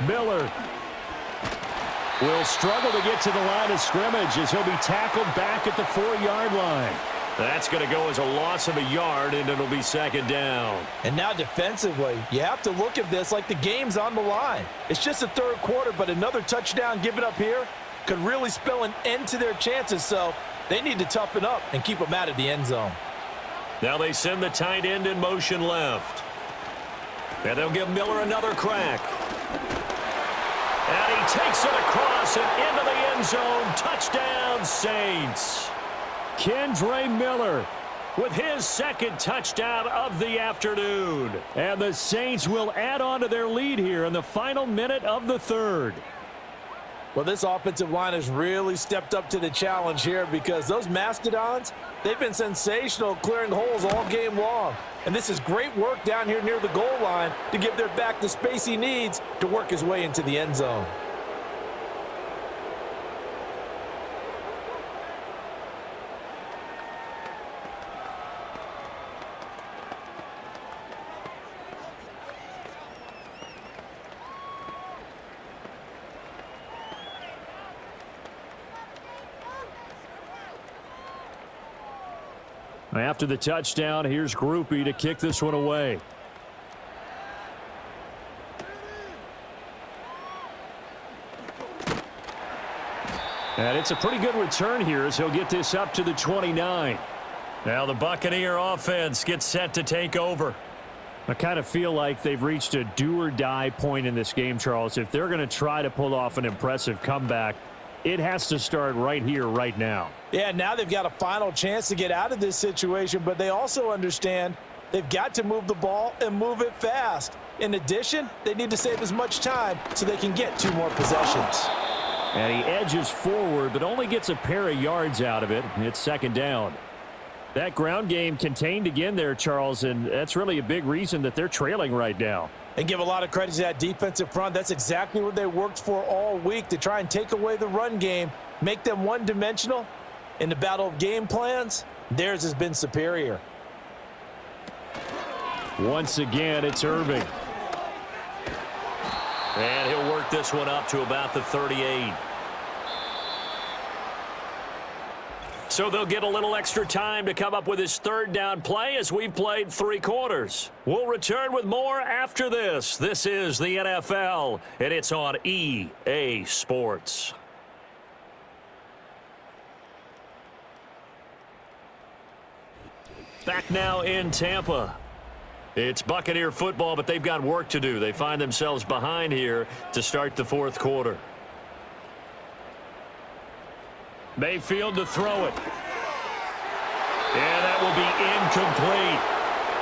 Miller will struggle to get to the line of scrimmage as he'll be tackled back at the 4-yard line. That's going to go as a loss of a yard, and it'll be 2nd down. And now defensively, you have to look at this like the game's on the line. It's just the 3rd quarter, but another touchdown given up here could really spell an end to their chances, so they need to toughen up and keep them out of the end zone. Now they send the tight end in motion left. And they'll give Miller another crack. And he takes it across and into the end zone. Touchdown, Saints. Kendre Miller with his 2nd touchdown of the afternoon. And the Saints will add on to their lead here in the final minute of the 3rd. Well, this offensive line has really stepped up to the challenge here because those Mastodons, they've been sensational clearing holes all game long. And this is great work down here near the goal line to give their back the space he needs to work his way into the end zone. After the touchdown, here's Groupie to kick this one away. And it's a pretty good return here as he'll get this up to the 29. Now the Buccaneer offense gets set to take over. I kind of feel like they've reached a do-or-die point in this game, Charles. If they're going to try to pull off an impressive comeback, it has to start right here, right now. Yeah, now they've got a final chance to get out of this situation, but they also understand they've got to move the ball and move it fast. In addition, they need to save as much time so they can get 2 more possessions. And he edges forward, but only gets a pair of yards out of it. It's 2nd down. That ground game contained again there, Charles, and that's really a big reason that they're trailing right now. And give a lot of credit to that defensive front. That's exactly what they worked for all week, to try and take away the run game, make them one-dimensional. In the battle of game plans, theirs has been superior. Once again, it's Irving. And he'll work this one up to about the 38. So they'll get a little extra time to come up with his 3rd down play as we've played 3 quarters. We'll return with more after this. This is the NFL, and it's on EA Sports. Back now in Tampa. It's Buccaneer football, but they've got work to do. They find themselves behind here to start the 4th quarter. Mayfield to throw it. And that will be incomplete.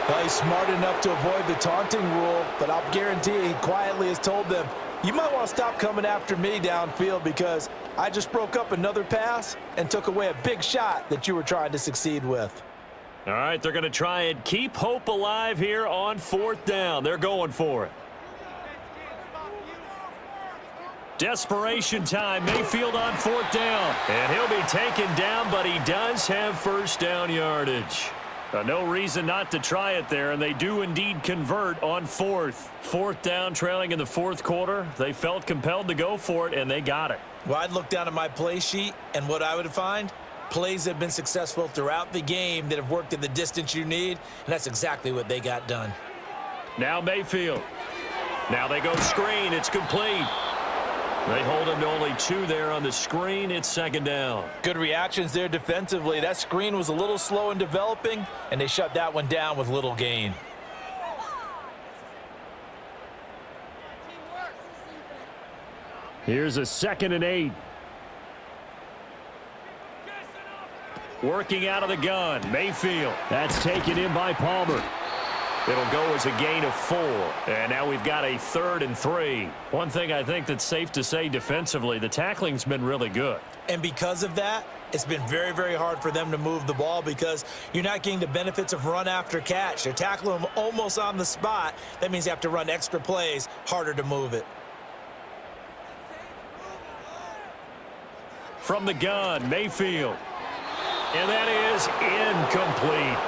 Well, he's smart enough to avoid the taunting rule, but I'll guarantee he quietly has told them, you might want to stop coming after me downfield because I just broke up another pass and took away a big shot that you were trying to succeed with. All right, they're going to try and keep hope alive here on 4th down. They're going for it. Desperation time. Mayfield on 4th down. And he'll be taken down, but he does have 1st down yardage. No reason not to try it there, and they do indeed convert on 4th. 4th down, trailing in the 4th quarter. They felt compelled to go for it, and they got it. Well, I'd look down at my play sheet, and what I would find, plays that have been successful throughout the game that have worked at the distance you need, and that's exactly what they got done. Now Mayfield. Now they go screen. It's complete. They hold him to only 2 there on the screen. It's second down. Good reactions there defensively. That screen was a little slow in developing, and they shut that one down with little gain. Here's a 2nd and 8. Working out of the gun, Mayfield. That's taken in by Palmer. It'll go as a gain of 4. And now we've got a 3rd and 3. One thing I think that's safe to say defensively, the tackling's been really good. And because of that, it's been very, very hard for them to move the ball because you're not getting the benefits of run after catch. They're tackling them almost on the spot. That means you have to run extra plays, harder to move it. From the gun, Mayfield. And that is incomplete.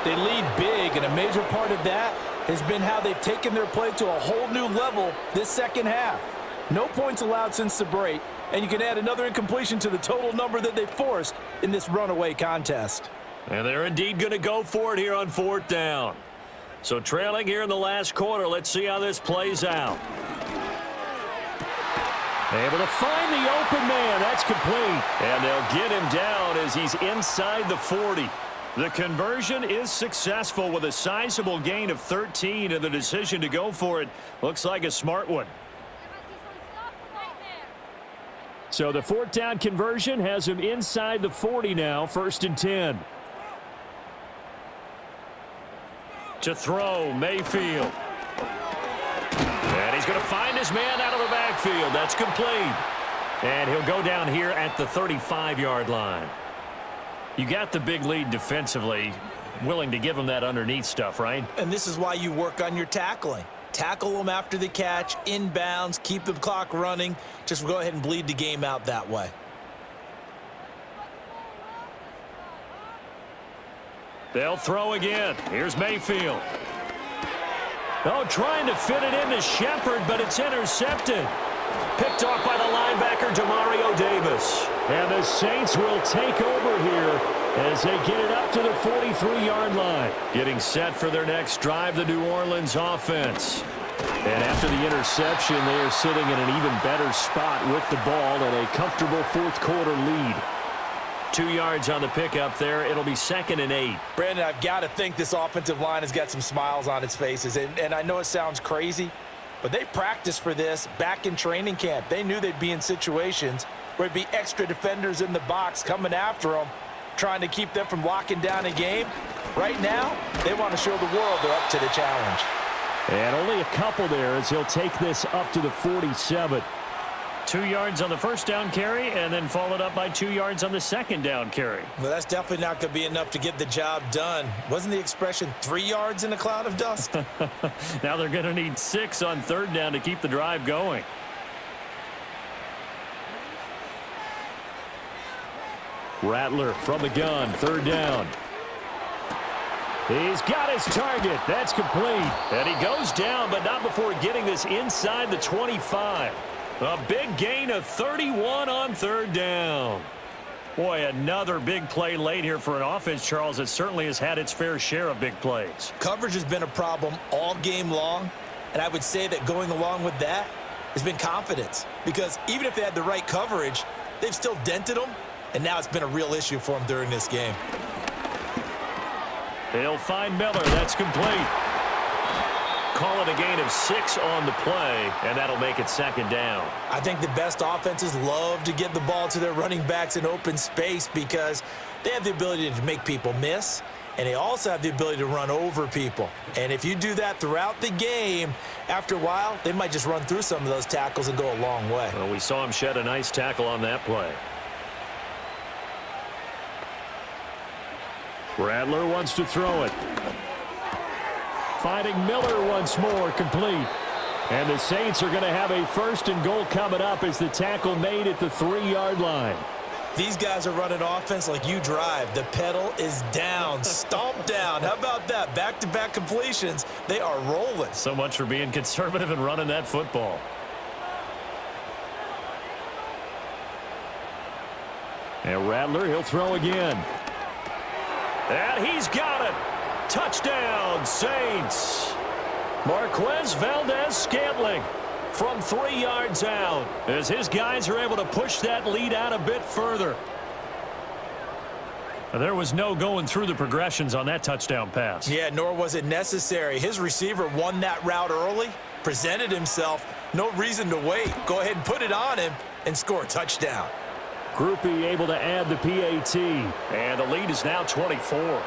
They lead big, and a major part of that has been how they've taken their play to a whole new level this second half. No points allowed since the break, and you can add another incompletion to the total number that they forced in this runaway contest. And they're indeed going to go for it here on 4th down. So trailing here in the last quarter, let's see how this plays out. Able to find the open man. That's complete. And they'll get him down as he's inside the 40. The conversion is successful with a sizable gain of 13, and the decision to go for it looks like a smart one. So the 4th down conversion has him inside the 40 now, 1st and 10. To throw, Mayfield. And he's going to find his man out of the backfield. That's complete. And he'll go down here at the 35-yard line. You got the big lead defensively, willing to give him that underneath stuff, right? And this is why you work on your tackling. Tackle them after the catch, inbounds, keep the clock running. Just go ahead and bleed the game out that way. They'll throw again. Here's Mayfield. Oh, trying to fit it into Shepard, but it's intercepted. Picked off by the linebacker, Demario Davis. And the Saints will take over here as they get it up to the 43-yard line. Getting set for their next drive, the New Orleans offense. And after the interception, they are sitting in an even better spot with the ball and a comfortable 4th quarter lead. 2 yards on the pickup there. It'll be 2nd and 8. Brandon, I've got to think this offensive line has got some smiles on its faces. And I know it sounds crazy, but they practiced for this back in training camp. They knew they'd be in situations where it'd be extra defenders in the box coming after them, trying to keep them from locking down a game. Right now, they want to show the world they're up to the challenge. And only a couple there as he'll take this up to the 47. 2 yards on the 1st down carry, and then followed up by 2 yards on the 2nd down carry. Well, that's definitely not going to be enough to get the job done. Wasn't the expression 3 yards in a cloud of dust? Now they're going to need 6 on 3rd down to keep the drive going. Rattler from the gun, 3rd down. He's got his target. That's complete. And he goes down, but not before getting this inside the 25. A big gain of 31 on 3rd down. Boy, another big play late here for an offense, Charles, that certainly has had its fair share of big plays. Coverage has been a problem all game long, and I would say that going along with that has been confidence. Because even if they had the right coverage, they've still dented them, and now it's been a real issue for them during this game. They'll find Miller. That's complete. Call it a gain of 6 on the play, and that'll make it 2nd down. I think the best offenses love to get the ball to their running backs in open space because they have the ability to make people miss, and they also have the ability to run over people. And if you do that throughout the game, after a while, they might just run through some of those tackles and go a long way. Well, we saw him shed a nice tackle on that play. Rattler wants to throw it. Finding Miller once more, complete. And the Saints are going to have a 1st and goal coming up as the tackle made at the 3-yard line. These guys are running offense like you drive. The pedal is down, stomp down. How about that? Back-to-back completions. They are rolling. So much for being conservative and running that football. And Rattler, he'll throw again. And he's got it. Touchdown, Saints. Marquez Valdez-Scantling. from 3 yards out as his guys are able to push that lead out a bit further. There was no going through the progressions on that touchdown pass. Yeah, nor was it necessary. His receiver won that route early, presented himself. No reason to wait. Go ahead and put it on him and score a touchdown. Groupie able to add the PAT, and the lead is now 24.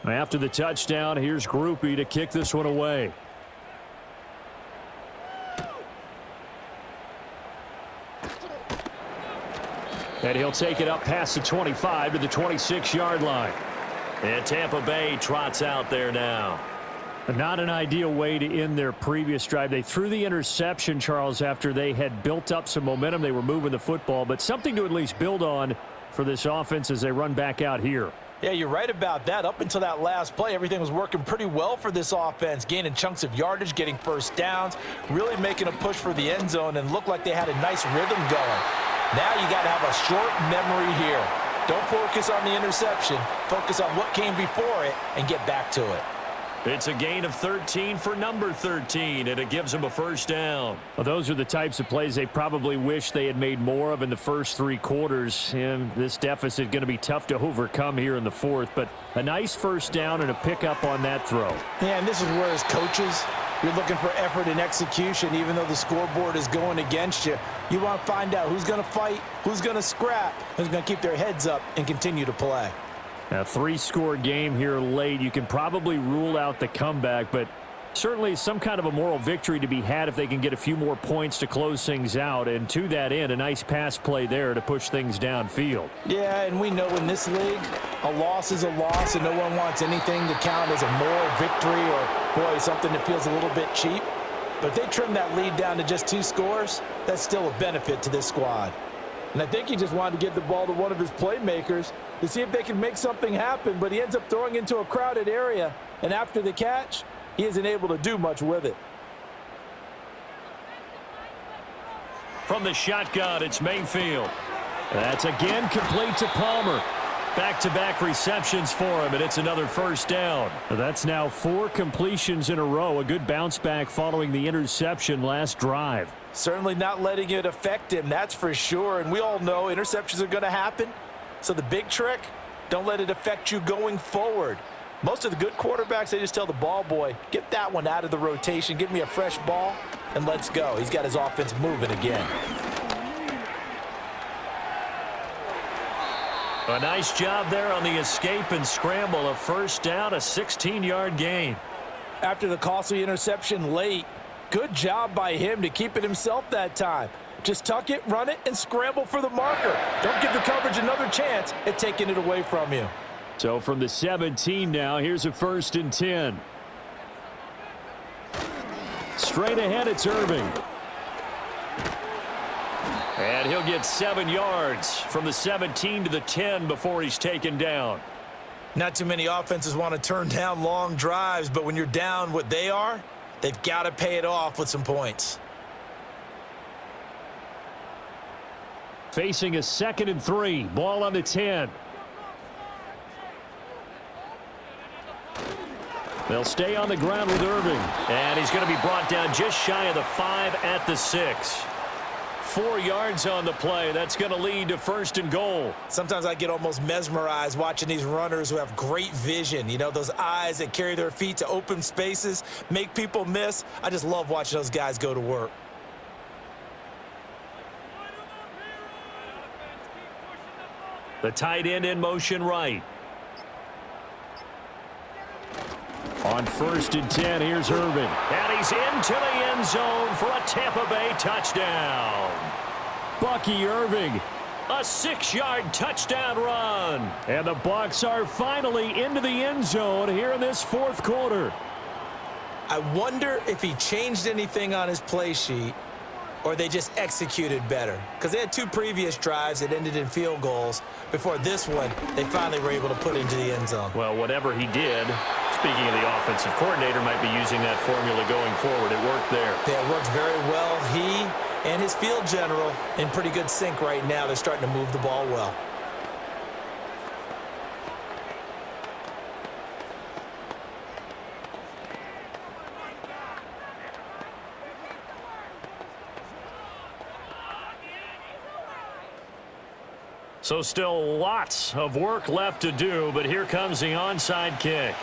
After the touchdown, here's Groupie to kick this one away. And he'll take it up past the 25 to the 26-yard line. And Tampa Bay trots out there now. Not an ideal way to end their previous drive. They threw the interception, Charles, after they had built up some momentum. They were moving the football, but something to at least build on for this offense as they run back out here. Yeah, you're right about that. Up until that last play, everything was working pretty well for this offense, gaining chunks of yardage, getting first downs, really making a push for the end zone, and looked like they had a nice rhythm going. Now you got to have a short memory here. Don't focus on the interception. Focus on what came before it and get back to it. It's a gain of 13 for number 13, and it gives them a first down. Well, those are the types of plays they probably wish they had made more of in the first 3 quarters, and this deficit going to be tough to overcome here in the fourth, but a nice first down and a pickup on that throw. Yeah, and this is where as coaches, you're looking for effort and execution, even though the scoreboard is going against you. You want to find out who's going to fight, who's going to scrap, who's going to keep their heads up and continue to play. A 3-score game here late. You can probably rule out the comeback, but certainly some kind of a moral victory to be had if they can get a few more points to close things out. And to that end, a nice pass play there to push things downfield. Yeah, and we know in this league, a loss is a loss, and no one wants anything to count as a moral victory or, boy, something that feels a little bit cheap. But if they trim that lead down to just 2 scores, that's still a benefit to this squad. And I think he just wanted to get the ball to one of his playmakers to see if they can make something happen, but he ends up throwing into a crowded area, and after the catch, he isn't able to do much with it. From the shotgun, it's Mayfield. That's again complete to Palmer. Back-to-back receptions for him, and it's another first down. That's now 4 completions in a row. A good bounce back following the interception last drive. Certainly not letting it affect him, that's for sure. And we all know interceptions are going to happen. So the big trick, don't let it affect you going forward. Most of the good quarterbacks, they just tell the ball boy, get that one out of the rotation, give me a fresh ball, and let's go. He's got his offense moving again. A nice job there on the escape and scramble. A first down, a 16-yard gain. After the costly interception late, good job by him to keep it himself that time. Just tuck it, run it, and scramble for the marker. Don't give the coverage another chance at taking it away from you. So from the 17 now, here's a 1st and 10. Straight ahead, it's Irving. And he'll get 7 yards from the 17 to the 10 before he's taken down. Not too many offenses want to turn down long drives, but when you're down what they are, they've got to pay it off with some points. Facing a 2nd and 3. Ball on the 10. They'll stay on the ground with Irving. And he's going to be brought down just shy of the 5 at the 6. 4 yards on the play. That's going to lead to 1st and goal. Sometimes I get almost mesmerized watching these runners who have great vision. You know, those eyes that carry their feet to open spaces, make people miss. I just love watching those guys go to work. The tight end in motion right. On 1st and 10, here's Irving. And he's into the end zone for a Tampa Bay touchdown. Bucky Irving, a 6-yard touchdown run. And the Bucs are finally into the end zone here in this 4th quarter. I wonder if he changed anything on his play sheet or they just executed better? Because they had 2 previous drives that ended in field goals. Before this one, they finally were able to put it into the end zone. Well, whatever he did, speaking of the offensive coordinator, might be using that formula going forward. It worked there. Yeah, it worked very well. He and his field general in pretty good sync right now. They're starting to move the ball well. So still lots of work left to do, but here comes the onside kick.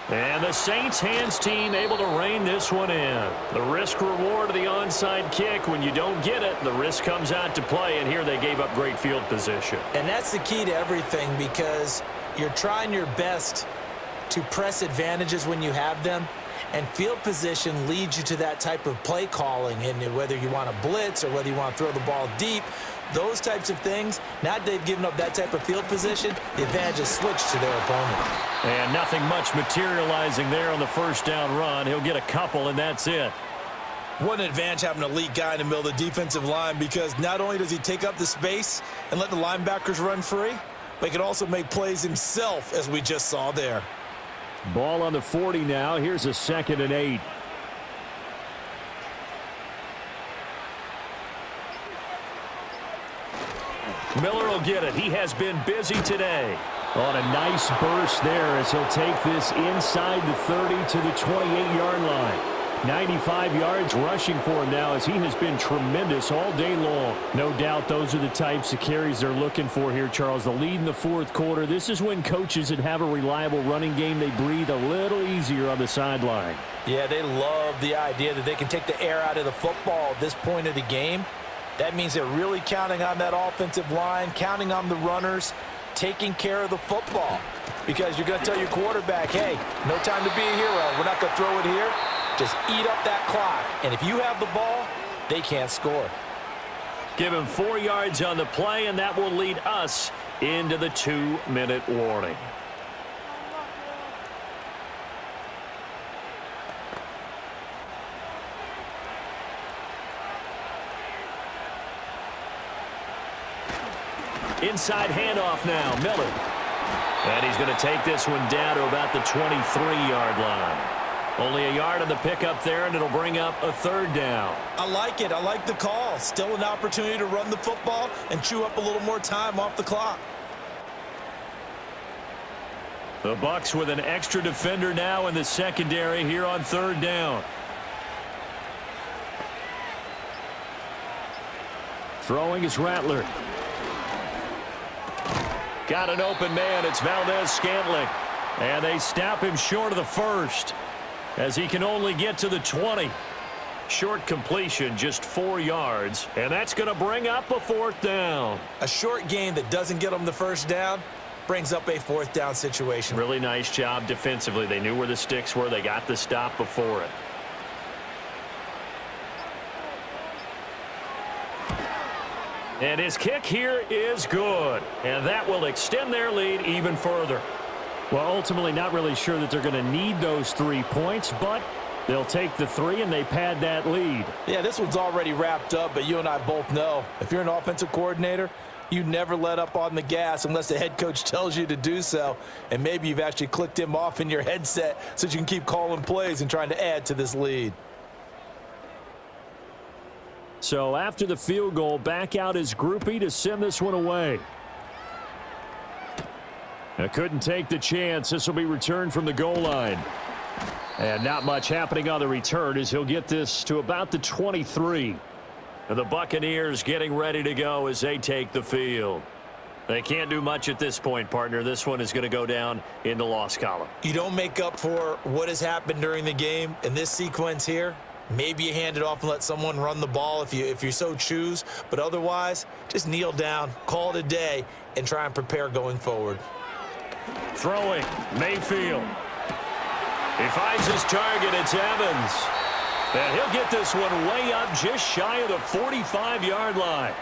And the Saints hands team able to rein this one in. The risk reward of the onside kick, when you don't get it, the risk comes out to play, and here they gave up great field position. And that's the key to everything, because you're trying your best to press advantages when you have them. And field position leads you to that type of play calling, and whether you want to blitz or whether you want to throw the ball deep, those types of things. Now that they've given up that type of field position, the advantage is switched to their opponent. And nothing much materializing there on the first down run. He'll get a couple, and that's it. What an advantage having an elite guy in the middle of the defensive line, because not only does he take up the space and let the linebackers run free, but he can also make plays himself, as we just saw there. Ball on the 40 now. Here's a 2nd and 8. Miller will get it. He has been busy today. On a nice burst there as he'll take this inside the 30 to the 28-yard line. 95 yards rushing for him now, as he has been tremendous all day long. No doubt those are the types of carries they're looking for here, Charles. The lead in the 4th quarter. This is when coaches that have a reliable running game, they breathe a little easier on the sideline. Yeah, they love the idea that they can take the air out of the football at this point of the game. That means they're really counting on that offensive line, counting on the runners, taking care of the football. Because you're going to tell your quarterback, hey, no time to be a hero. We're not going to throw it here. Just eat up that clock. And if you have the ball, they can't score. Give him 4 yards on the play, and that will lead us into the 2-minute warning. Inside handoff now, Miller. And he's going to take this one down to about the 23-yard line. Only a yard on the pickup there, and it'll bring up a 3rd down. I like it. I like the call. Still an opportunity to run the football and chew up a little more time off the clock. The Bucs with an extra defender now in the secondary here on 3rd down. Throwing is Rattler. Got an open man. It's Valdez-Scantling. And they snap him short of the 1st, as he can only get to the 20. Short completion, just 4 yards. And that's going to bring up a 4th down. A short game that doesn't get them the 1st down brings up a 4th down situation. Really nice job defensively. They knew where the sticks were. They got the stop before it. And his kick here is good. And that will extend their lead even further. Well, ultimately not really sure that they're going to need those 3 points, but they'll take the 3 and they pad that lead. Yeah, this one's already wrapped up, but you and I both know if you're an offensive coordinator, you never let up on the gas unless the head coach tells you to do so. And maybe you've actually clicked him off in your headset so you can keep calling plays and trying to add to this lead. So after the field goal, back out is Groupie to send this one away. Couldn't take the chance. This will be returned from the goal line. And not much happening on the return, as he'll get this to about the 23. And the Buccaneers getting ready to go as they take the field. They can't do much at this point, partner. This one is going to go down in the loss column. You don't make up for what has happened during the game in this sequence here. Maybe you hand it off and let someone run the ball if you so choose. But otherwise, just kneel down, call it a day, and try and prepare going forward. Throwing, Mayfield. He finds his target. It's Evans. And he'll get this one way up just shy of the 45-yard line.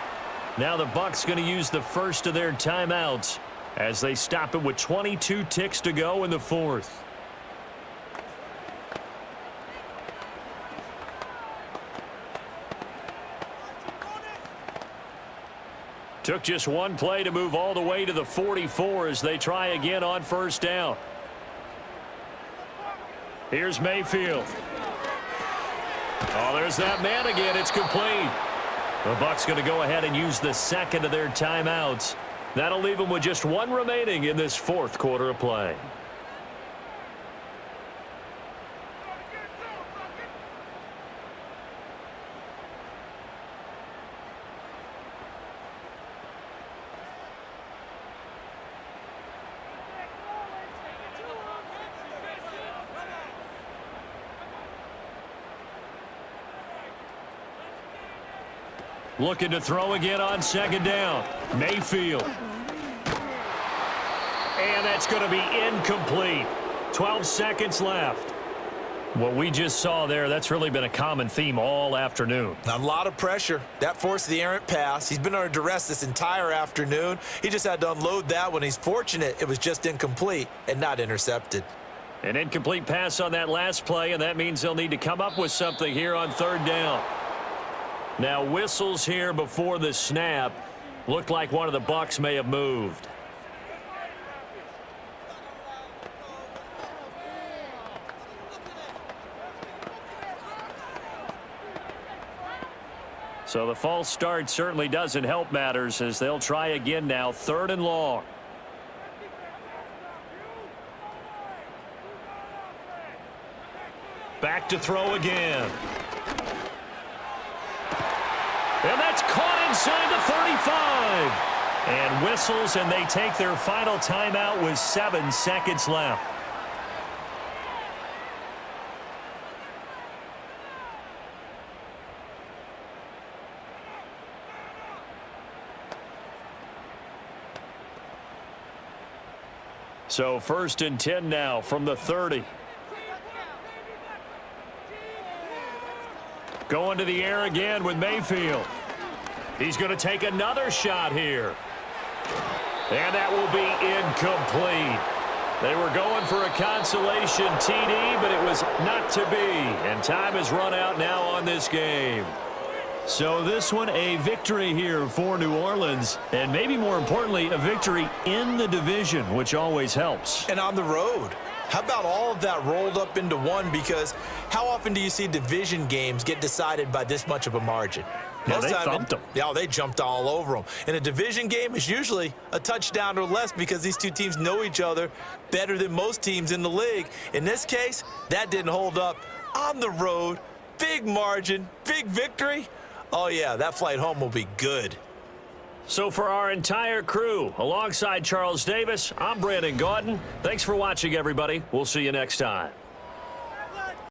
Now the Bucs going to use the first of their timeouts as they stop it with 22 ticks to go in the 4th. Took just one play to move all the way to the 44 as they try again on first down. Here's Mayfield. Oh, there's that man again. It's complete. The Bucs going to go ahead and use the second of their timeouts. That'll leave them with just one remaining in this fourth quarter of play. Looking to throw again on second down. Mayfield. And that's going to be incomplete. 12 seconds left. What we just saw there, that's really been a common theme all afternoon. A lot of pressure. That forced the errant pass. He's been under duress this entire afternoon. He just had to unload that one. He's fortunate it was just incomplete and not intercepted. An incomplete pass on that last play, and that means they'll need to come up with something here on third down. Now whistles here before the snap. Looked like one of the Bucs may have moved. So the false start certainly doesn't help matters as they'll try again now, third and long. Back to throw again. And that's caught inside the 35. And whistles, and they take their final timeout with 7 seconds left. So 1st and 10 now from the 30. Going to the air again with Mayfield. He's going to take another shot here. And that will be incomplete. They were going for a consolation TD, but it was not to be. And time has run out now on this game. So this one, a victory here for New Orleans, and maybe more importantly, a victory in the division, which always helps. And on the road. How about all of that rolled up into one? Because how often do you see division games get decided by this much of a margin? Yeah, they thumped them. Yeah, they jumped all over them. In a division game, it's usually a touchdown or less because these two teams know each other better than most teams in the league. In this case, that didn't hold up. On the road, big margin, big victory. Oh, yeah, that flight home will be good. So for our entire crew, alongside Charles Davis, I'm Brandon Gaudin. Thanks for watching, everybody. We'll see you next time.